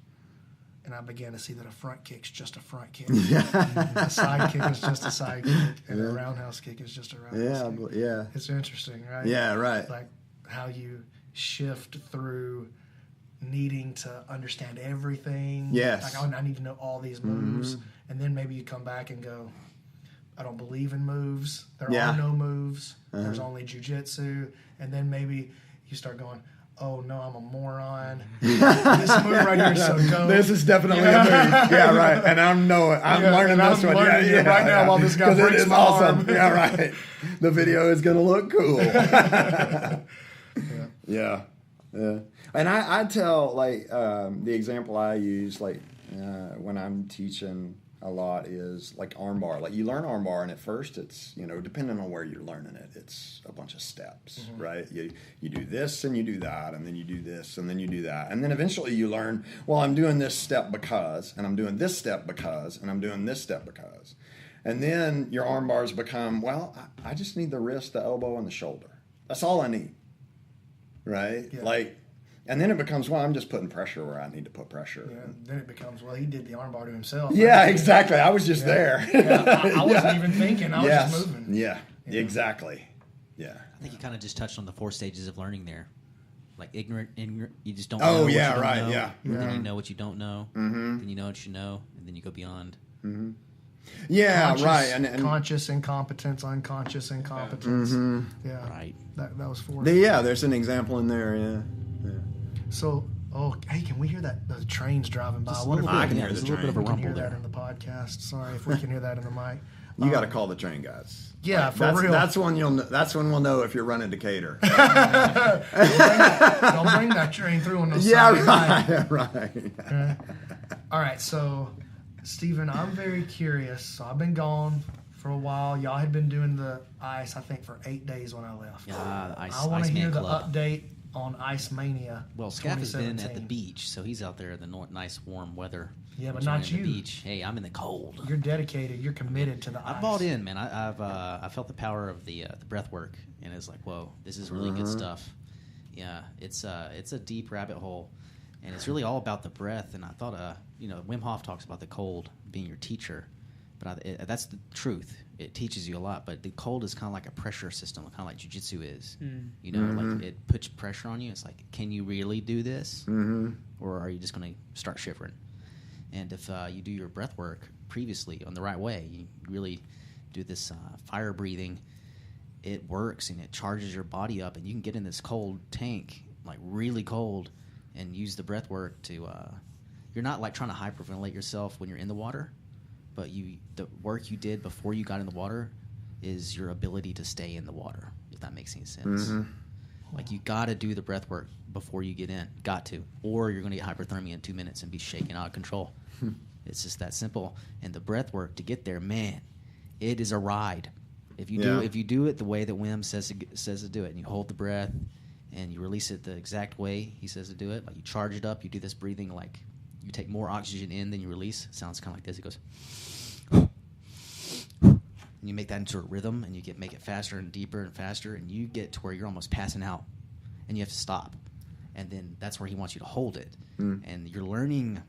and I began to see that a front kick's just a front kick. A side kick is just a side kick, and a roundhouse kick is just a roundhouse kick. Yeah. It's interesting, right? Yeah, right. Like how you shift through needing to understand everything. Yes. Like, I need to know all these moves. And then maybe you come back and go, I don't believe in moves. There are no moves. There's only jiu-jitsu. And then maybe you start going, oh, no, I'm a moron. This move right here is so dope. This is definitely a move. Yeah, right. And I'm learning this one. Learning it right now while this guy breaks my arm. Yeah, right. The video is going to look cool. Yeah. And I tell, the example I use, when I'm teaching a lot is, armbar. You learn armbar, and at first it's, depending on where you're learning it, it's a bunch of steps, right? You do this, and you do that, and then you do this, and then you do that. And then eventually you learn, well, I'm doing this step because, and I'm doing this step because, and I'm doing this step because. And then your arm bars become, well, I just need the wrist, the elbow, and the shoulder. That's all I need. Right? Yeah. And then it becomes, well, I'm just putting pressure where I need to put pressure. Yeah, then it becomes, well, he did the armbar to himself. Yeah, exactly. I was just there. Yeah, I wasn't even thinking. I was just moving. Yeah, exactly. Yeah. I think you kind of just touched on the 4 stages of learning there. Ignorant, you just don't know what you don't right, know. Yeah. Then you know what you don't know. Mm-hmm. Then you know what you know, and then you go beyond. Mm-hmm. Yeah, right. And conscious incompetence, unconscious incompetence. Mm-hmm. Yeah. Right. That was 4. There's an example in there, yeah. So, hey, can we hear that? The trains driving by. I can hear the train. Bit of a we can rumble hear there. that in the podcast. Sorry if we can hear that in the mic. You got to call the train guys. Yeah, for real. That's when we'll know if you're running Decatur. Don't bring that train through on those right. All right, so Stephen, I'm very curious. So I've been gone for a while. Y'all had been doing the ice, I think, for 8 days when I left. Yeah, the I want to hear the Club. update on Ice Mania. Well, Scaff has been at the beach, so he's out there in the nice warm weather. Yeah, but not you. The beach. Hey, I'm in the cold. You're dedicated. You're committed to the ice. I bought in, man. I felt the power of the breath work, and it's like, whoa, this is really good stuff. Yeah, it's a deep rabbit hole, and it's really all about the breath. And I thought, Wim Hof talks about the cold being your teacher, but that's the truth. It teaches you a lot, but the cold is kind of like a pressure system, kind of like jiu-jitsu is. Like it puts pressure on you. It's like, can you really do this, or are you just going to start shivering? And if you do your breath work previously on the right way, you really do this fire breathing, it works and it charges your body up, and you can get in this cold tank, really cold, and use the breath work to. You're not trying to hyperventilate yourself when you're in the water. But the work you did before you got in the water is your ability to stay in the water, if that makes any sense. You got to do the breath work before you get in. Got to. Or you're going to get hyperthermia in 2 minutes and be shaken out of control. It's just that simple. And the breath work to get there, man, it is a ride. If you do it the way that Wim says to do it, and you hold the breath and you release it the exact way he says to do it, you charge it up, you do this breathing you take more oxygen in than you release. It sounds kind of like this. It goes... And you make that into a rhythm, and you make it faster and deeper and faster, and you get to where you're almost passing out, and you have to stop. And then that's where he wants you to hold it. And you're learning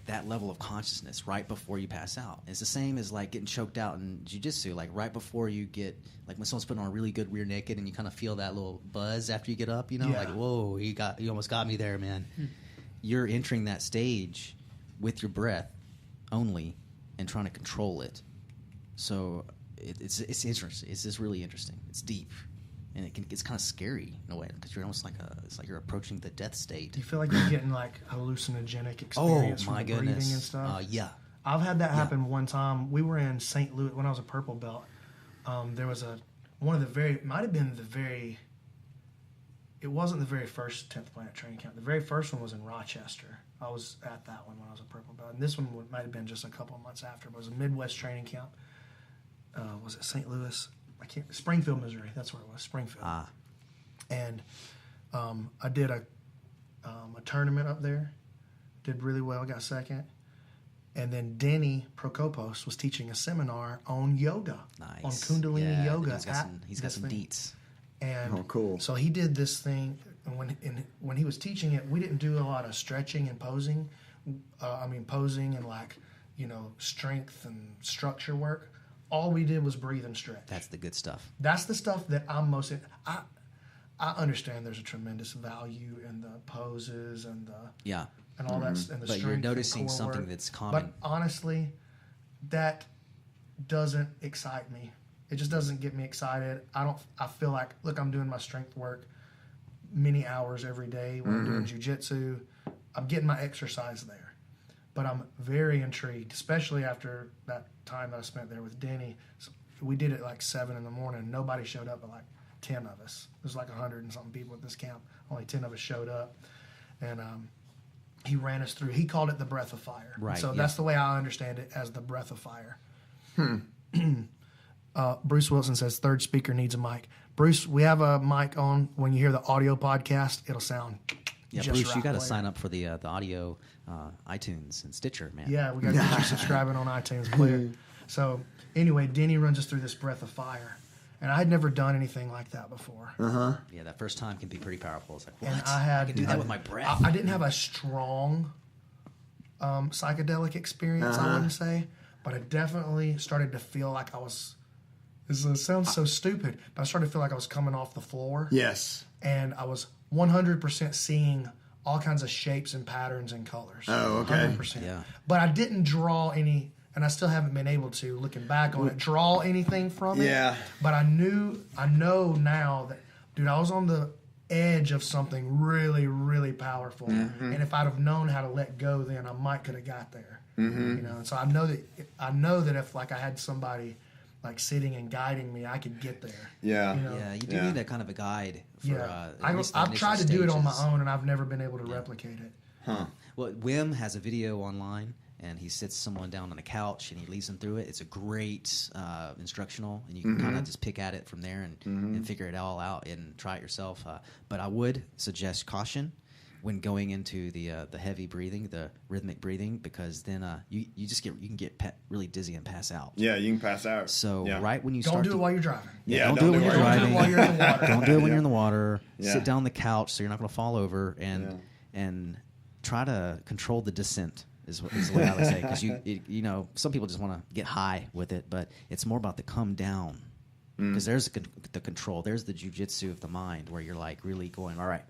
that level of consciousness right before you pass out. It's the same as getting choked out in jiu-jitsu, right before you get, when someone's putting on a really good rear naked, and you kind of feel that little buzz after you get up, whoa, you almost got me there, man. you're entering that stage with your breath only and trying to control it. So it's interesting. It's just really interesting. It's deep, and it's kind of scary in a way because you're almost it's like you're approaching the death state. Do you feel like you're getting like hallucinogenic experience from the breathing and stuff? Yeah. I've had that happen one time. We were in St. Louis when I was a purple belt. There was it wasn't the very first 10th Planet training camp. The very first one was in Rochester. I was at that one when I was a purple belt. And this one might have been just a couple of months after. But it was a Midwest training camp. Was it St. Louis? Springfield, Missouri. That's where it was, Springfield. And I did a tournament up there. Did really well, got second. And then Denny Prokopos was teaching a seminar on yoga, Nice. on Kundalini yoga. He's got some deets. And cool. So he did this thing, and when he was teaching it, we didn't do a lot of stretching and posing. Posing and strength and structure work. All we did was breathe and stretch. That's the good stuff. That's the stuff that I'm most. I understand there's a tremendous value in the poses and all that, and the But strength you're noticing and core something work. that's common. But honestly, that doesn't excite me. It just doesn't get me excited. I feel like, look, I'm doing my strength work many hours every day when I'm doing jiu-jitsu. I'm getting my exercise there. But I'm very intrigued, especially after that time that I spent there with Denny. So we did it like 7 in the morning. Nobody showed up but like 10 of us. There's like 100 and something people at this camp. Only 10 of us showed up. And he ran us through. He called it the breath of fire. Right. So that's the way I understand it, as the breath of fire. Bruce Wilson says third speaker needs a mic. Bruce, we have a mic on. When you hear the audio podcast, it'll sound Yeah, just Bruce, right you got to later. sign up for the audio iTunes and Stitcher, man. Yeah, we got to get you subscribing on iTunes Player. So anyway, Denny runs us through this breath of fire. And I had never done anything like that before. Yeah, that first time can be pretty powerful. It's like, what? And I can do that with my breath. I didn't have a strong psychedelic experience, I wouldn't say. But I definitely started to feel like I was... This sounds so stupid, but I started to feel like I was coming off the floor. Yes. And I was 100% seeing all kinds of shapes and patterns and colors. Oh, okay. 100%. Yeah. But I didn't draw any, and I still haven't been able to, looking back on it, draw anything from it. Yeah. But I know now that, dude, I was on the edge of something really, really powerful. Mm-hmm. And if I'd have known how to let go then, I might could have got there. Mm-hmm. You know, and so I know that if like I had somebody like sitting and guiding me, I could get there. Yeah. You know? Yeah, you do need that kind of a guide. For, Yeah, at least the I've initial tried to do it on my stages. own, and I've never been able to replicate it. Huh. Well, Wim has a video online, and he sits someone down on a couch, and he leads them through it. It's a great instructional, and you can kind of just pick at it from there and figure it all out and try it yourself. But I would suggest caution when going into the heavy breathing, the rhythmic breathing, because then you can get really dizzy and pass out. Yeah, you can pass out. So yeah. right when you Don't start do it while you're driving. Yeah, don't do it when you're Don't do it driving. while you're in the water. Don't do it when you're in the water. Yeah. Sit down on the couch so you're not going to fall over, and try to control the descent is the way I would say, because you know, some people just want to get high with it, but it's more about the come down, because there's the control. There's the jiu-jitsu of the mind where you're like really going, all right,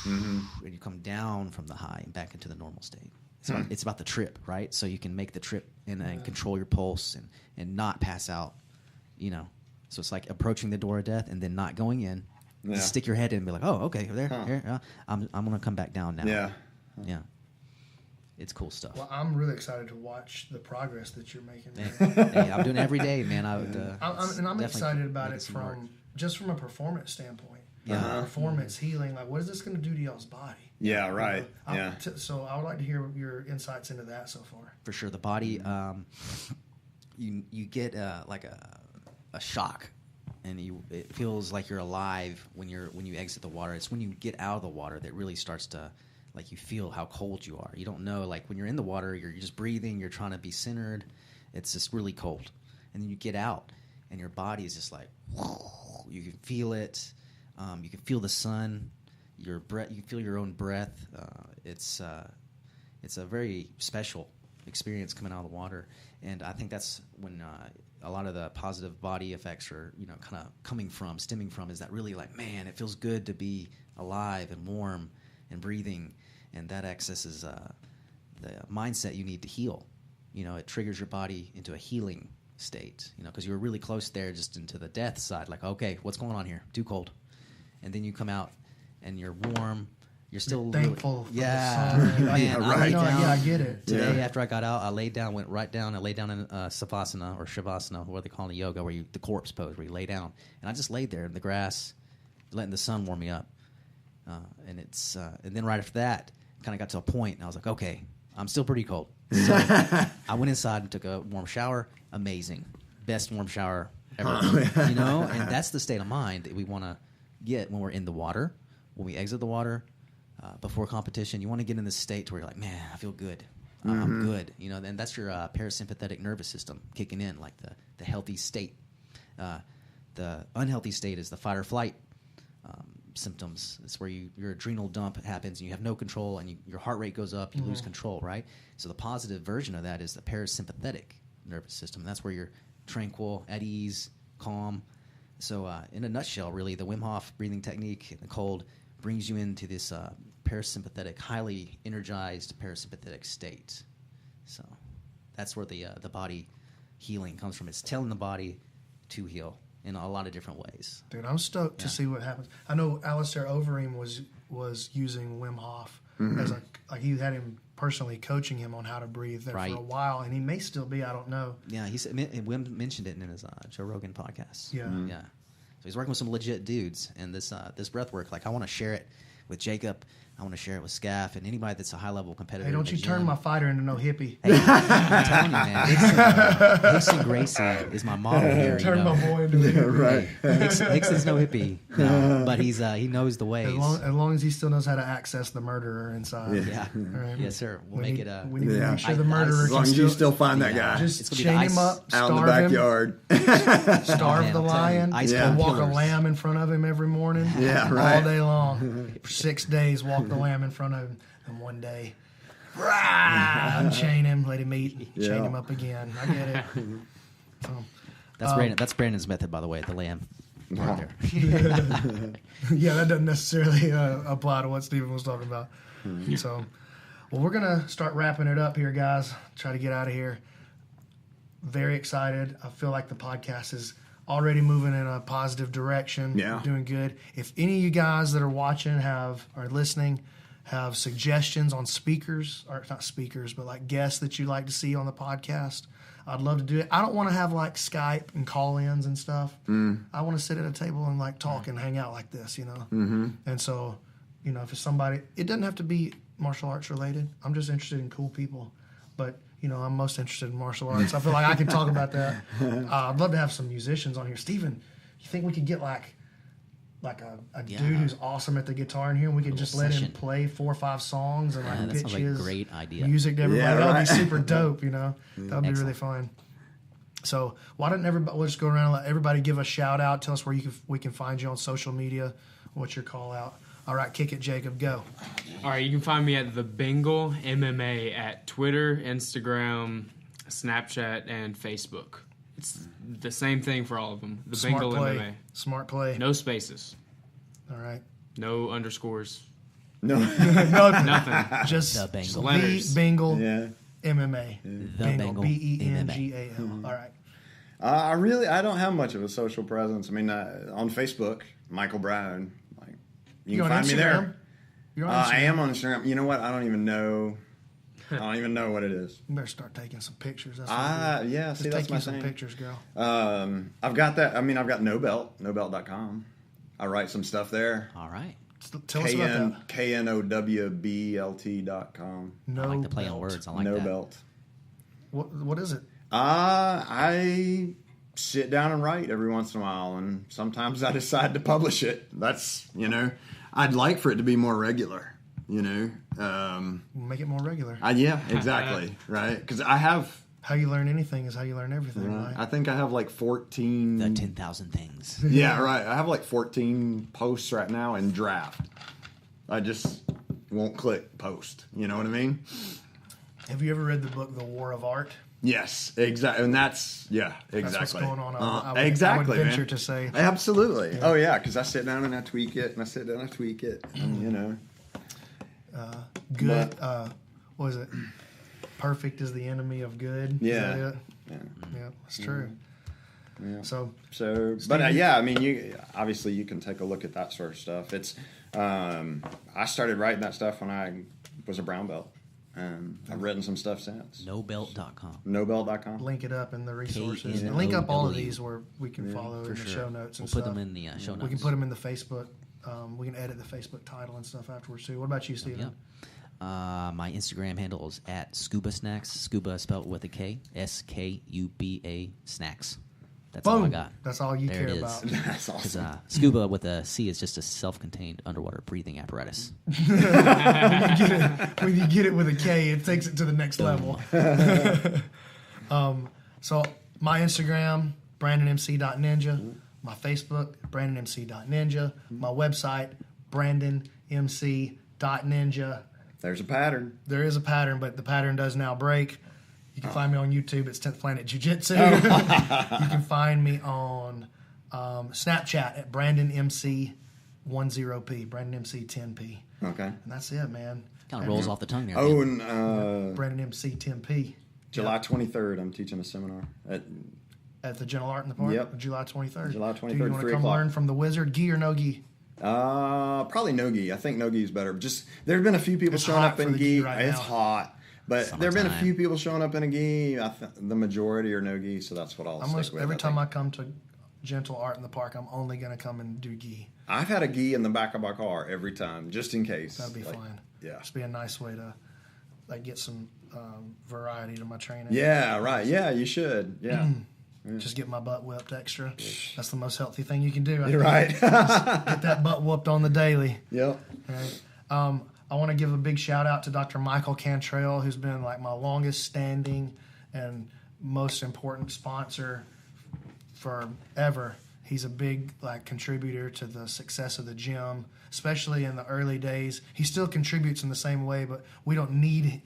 and you come down from the high and back into the normal state. It's about the trip, right? So you can make the trip and control your pulse and not pass out, you know. So it's like approaching the door of death and then not going in. Yeah. Just stick your head in and be like, oh, okay, here, I'm going to come back down now. Yeah. Yeah. It's cool stuff. Well, I'm really excited to watch the progress that you're making. Hey, I'm doing it every day, man. I'm Definitely excited about making it some mark. from a performance standpoint. Yeah. Performance, healing. Like, what is this going to do to y'all's body? Yeah, right. You know, Yeah. So I would like to hear your insights into that so far. For sure. The body, you get like a shock, and it feels like you're alive when you exit the water. It's when you get out of the water that really starts to, like, you feel how cold you are. You don't know, like, when you're in the water, you're just breathing, you're trying to be centered. It's just really cold. And then you get out, and your body is just like, you can feel it. You can feel the sun. Your breath. You can feel your own breath. It's a very special experience coming out of the water, and I think that's when a lot of the positive body effects are, you know, kind of stemming from, is that really like, man, it feels good to be alive and warm and breathing, and that accesses the mindset you need to heal. It triggers your body into a healing state, because you were really close there, just into the death side, like, okay, what's going on here? Too cold. And then you come out and you're warm. You're still thankful. For the sun. Man, I get it. Today, after I got out, I laid down, went right down. I laid down in savasana or shavasana, what they call in yoga, where the corpse pose, where you lay down. And I just laid there in the grass, letting the sun warm me up. And then right after that, kind of got to a point, and I was like, okay, I'm still pretty cold. So I went inside and took a warm shower. Amazing, best warm shower ever. And that's the state of mind that we want to get when we're in the water, when we exit the water. Before competition, you want to get in this state where you're like, man, I feel good. I'm good. And that's your parasympathetic nervous system kicking in, like the healthy state. The unhealthy state is the fight or flight symptoms. It's where your adrenal dump happens and you have no control, and your heart rate goes up, you lose control, right? So the positive version of that is the parasympathetic nervous system. And that's where you're tranquil, at ease, calm. So in a nutshell, really, the Wim Hof breathing technique in the cold brings you into this parasympathetic, highly energized parasympathetic state. So that's where the body healing comes from. It's telling the body to heal in a lot of different ways. Dude, I'm stoked to see what happens. I know Alistair Overeem was using Wim Hof as he had him personally coaching him on how to breathe there for a while, and he may still be. I don't know. Yeah, he said Wim mentioned it in his Joe Rogan podcast. Yeah, yeah. So he's working with some legit dudes, and this breath work, like, I want to share it with Jacob. I want to share it with Scaff and anybody that's a high-level competitor. Hey, don't you turn my fighter into no hippie. Hey, I'm telling you, man. Hickson Gracie is my model here. Turn my boy into a hippie. Right. Hickson's no hippie, but he knows the ways. As long as he still knows how to access the murderer inside. Yeah. Right. Yes, sir. We'll make it a... We need to make sure the murderer as long as you still find that guy. Just chain him up, out in the starve him. backyard. Starve the lion. Walk a lamb in front of him every morning. Yeah, right. All day long. For 6 days, walk the lamb in front of him. And one day, unchain him, let him eat, chain him up again. I get it. So, that's Brandon's method, by the way, the lamb. Right there. Yeah, that doesn't necessarily apply to what Stephen was talking about. So, well, we're going to start wrapping it up here, guys. Try to get out of here. Very excited. I feel like the podcast is already moving in a positive direction. Yeah. Doing good. If any of you guys that are watching or listening have suggestions on speakers, or not speakers, but like guests that you'd like to see on the podcast, I'd love to do it. I don't want to have like Skype and call-ins and stuff. I want to sit at a table and like talk and hang out like this, And so, if it's somebody, it doesn't have to be martial arts related. I'm just interested in cool people. But, I'm most interested in martial arts. I feel like I can talk about that. I'd love to have some musicians on here. Steven, you think we could get like a dude who's awesome at the guitar in here, and we could just let him play 4 or 5 songs and like pitch his great idea. Music to everybody? That would be super dope, That would be really fun. So why don't we'll just go around and let everybody give a shout out. Tell us where we can find you on social media. What's your call out? All right, kick it, Jacob. Go. All right, you can find me at The Bengal MMA at Twitter, Instagram, Snapchat, and Facebook. It's the same thing for all of them. The Smart Bengal play. MMA. Smart play. No spaces. All right. No underscores. No. Nothing. Just The Bengal. Letters. Bengal Yeah. MMA. The Bengal Bengal. All right. I don't have much of a social presence. I mean, on Facebook, Michael Brown. Like, you can find me there. You're on Instagram? I am on Instagram. You know what? I don't even know what it is. You better start taking some pictures. That's Yeah. See, that's take my you some thing. pictures, girl. I've got that. I mean, I've got nobelt.com. I write some stuff there. All right. Tell us about that. knowblt.com. No I like to play on belt. words. I like No that. belt. What is it? I sit down and write every once in a while, and sometimes I decide to publish it. That's, I'd like for it to be more regular, Make it more regular. Yeah, exactly, right? Because I have... How you learn anything is how you learn everything, right? I think I have like 14... The 10,000 things. Yeah, right. I have like 14 posts right now in draft. I just won't click post. You know what I mean? Have you ever read the book The War of Art? Yes, exactly. And that's exactly. That's what's going on. I exactly, would venture man. to say. Absolutely. Yeah. Oh, yeah, because I sit down and I tweak it, and I sit down and I tweak it, and, Good. What was it? Perfect is the enemy of good. Yeah. Is that it? Yeah. Yeah, it's true. Yeah. So, But I mean, you obviously you can take a look at that sort of stuff. It's I started writing that stuff when I was a brown belt, and I've written some stuff since. Nobelt.com. Nobelt.com. link it up in the resources. K-N-O-W. And link up all of these where we can follow For in the sure. show notes and We'll put stuff. them in the show notes. We can put them in the Facebook. We can edit the Facebook title and stuff afterwards too. What about you, Steven? Yep. My Instagram handle is at Scuba Snacks. Scuba spelled with a K. SKUBA Snacks. That's all I Boom. got. That's all you There care it is. about. That's 'Cause, awesome. scuba with a C is just a self-contained underwater breathing apparatus. When you get it with a K, it takes it to the next level. So my Instagram, BrandonMC.ninja. My Facebook, BrandonMC.ninja. My website, BrandonMC.ninja. There's a pattern. There is a pattern, but the pattern does now break. You can find me on YouTube. It's 10th Planet Jiu-Jitsu. You can find me on Snapchat at BrandonMC10P, BrandonMC10P. Okay. And that's it, man. Kind of rolls off the tongue there. Oh, man. and BrandonMC10P. July 23rd, I'm teaching a seminar At the Gentle Art in the Park? Yep. July 23rd. July Dude, 23rd, you want to 3 come o'clock. learn from the wizard? Gi or no gi? Probably no gi. I think no gi is better. Just there have been a few people It's showing hot up for in the gi gi. right It's now. hot, but there have been a Summertime. few people showing up in a gi. The majority are no gi, so that's what I'll Almost stick with. every time think. I come to Gentle Art in the Park, I'm only going to come and do gi. I've had a gi in the back of my car every time, just in case. That'd be Like, fun. Yeah. Just be a nice way to get some variety to my training. Yeah. Right. Yeah. You should. Yeah. Just get my butt whipped extra. That's the most healthy thing you can do. I You're think. right. Get that butt whooped on the daily. Yep. Right. I want to give a big shout out to Dr. Michael Cantrell, who's been like my longest standing and most important sponsor forever. He's a big contributor to the success of the gym, especially in the early days. He still contributes in the same way, but we don't need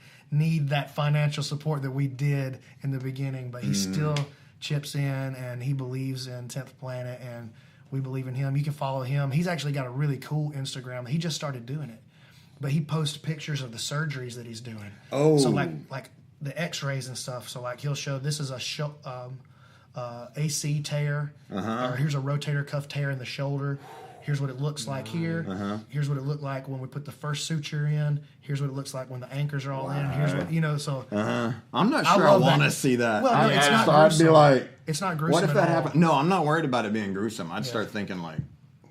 that financial support that we did in the beginning. But he still chips in, and he believes in 10th Planet, and we believe in him. You can follow him. He's actually got a really cool Instagram. He just started doing it, but he posts pictures of the surgeries that he's doing. Oh. So like the X-rays and stuff. So he'll show this is a AC tear, or here's a rotator cuff tear in the shoulder. Here's what it looks like here. Here's what it looked like when we put the first suture in. Here's what it looks like when the anchors are all in. Here's what So I'm not I sure I love want to that. see that. Well, no, it's not so I'd be gruesome. like, it's not gruesome. what if at that all. happened? No, I'm not worried about it being gruesome. I'd start thinking like,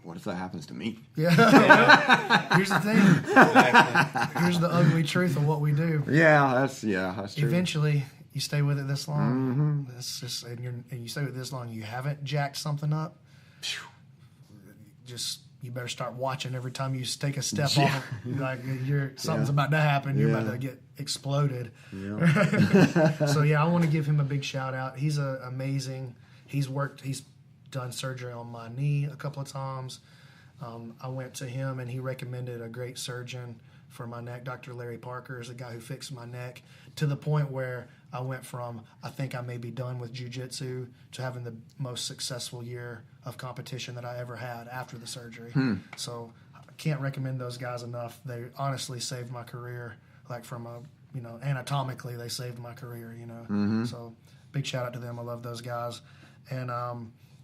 what if that happens to me? Yeah. Here's the thing. Here's the ugly truth of what we do. That's true. Eventually, you stay with it this long. It's just and you stay with it this long. You haven't jacked something up. Just you better start watching every time you take a step off. Like something's about to happen. You're about to get exploded. Yeah. So I want to give him a big shout out. He's amazing. He's done surgery on my knee a couple of times. I went to him and he recommended a great surgeon for my neck. Dr. Larry Parker is the guy who fixed my neck, to the point where I went from I think I may be done with jiu-jitsu to having the most successful year of competition that I ever had after the surgery. So I can't recommend those guys enough. They honestly saved my career, from anatomically they saved my career, So big shout out to them. I love those guys. And I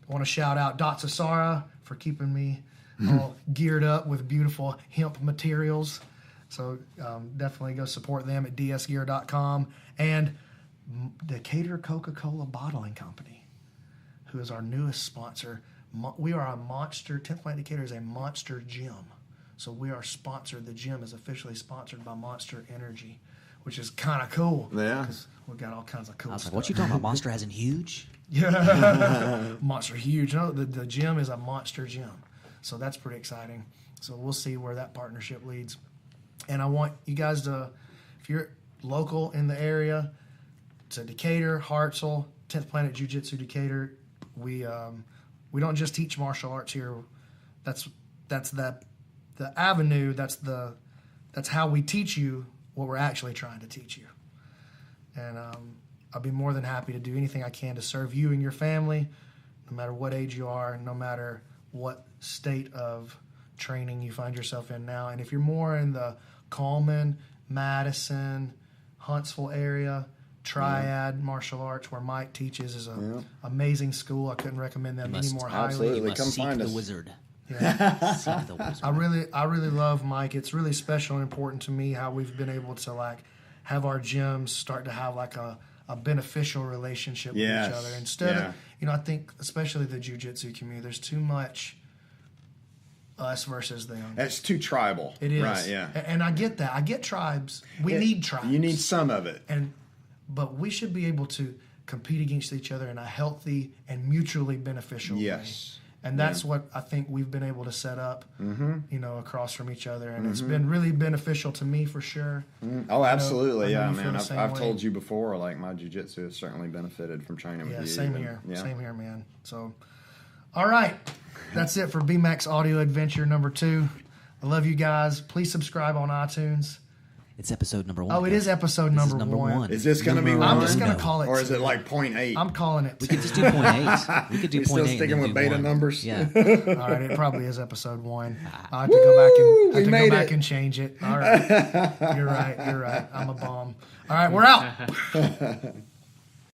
want to shout out Dot Sasara for keeping me all geared up with beautiful hemp materials. So definitely go support them at dsgear.com. And Decatur Coca-Cola Bottling Company, who is our newest sponsor. We are a monster. 10th Planet Decatur is a monster gym. So we are sponsored. The gym is officially sponsored by Monster Energy, which is kind of cool. Yeah. 'Cause we've got all kinds of cool I was stuff. like, what you talking about? Monster as in huge? Yeah, monster huge. No, the gym is a monster gym, so that's pretty exciting. So we'll see where that partnership leads. And I want you guys to, if you're local in the area, to Decatur, Hartselle, 10th Planet Jiu-Jitsu Decatur. We don't just teach martial arts here. That's the avenue. That's how we teach you what we're actually trying to teach you. And I'll be more than happy to do anything I can to serve you and your family, no matter what age you are, no matter what state of training you find yourself in now. And if you're more in the Coleman, Madison, Huntsville area. Triad Martial Arts, where Mike teaches, is an amazing school. I couldn't recommend them any more highly. absolutely. You must Come seek find the us. wizard. Yeah. Seek the wizard. I really love Mike. It's really special and important to me how we've been able to like have our gyms start to have like a beneficial relationship with each other. Instead of, I think especially the jiu-jitsu community, there's too much us versus them. It's too tribal. It is. Right, yeah. And I get that. I get tribes. We need tribes. You need some of it. But we should be able to compete against each other in a healthy and mutually beneficial way. Yes. And that's what I think we've been able to set up, across from each other. And it's been really beneficial to me for sure. Oh, absolutely. I know you Yeah, feel man. the same I've way. told you before, like, my jiu-jitsu has certainly benefited from training with you. Same and- here. Yeah. Same here, man. So, all right. That's it for BMAX Audio Adventure number 2. I love you guys. Please subscribe on iTunes. It's episode number 1. Oh, it is episode This is number number 1. 1. Is this going to be Number one? I'm just going to No. call it Or is it 2. like 0.8? I'm calling it We 2. could just do 0.8. We could do You're 0.8. still and sticking then with do beta 1. numbers? Yeah. All right, it probably is episode 1. I have to go back and we made it. and change it. All right. You're right. I'm a bomb. All right, we're out.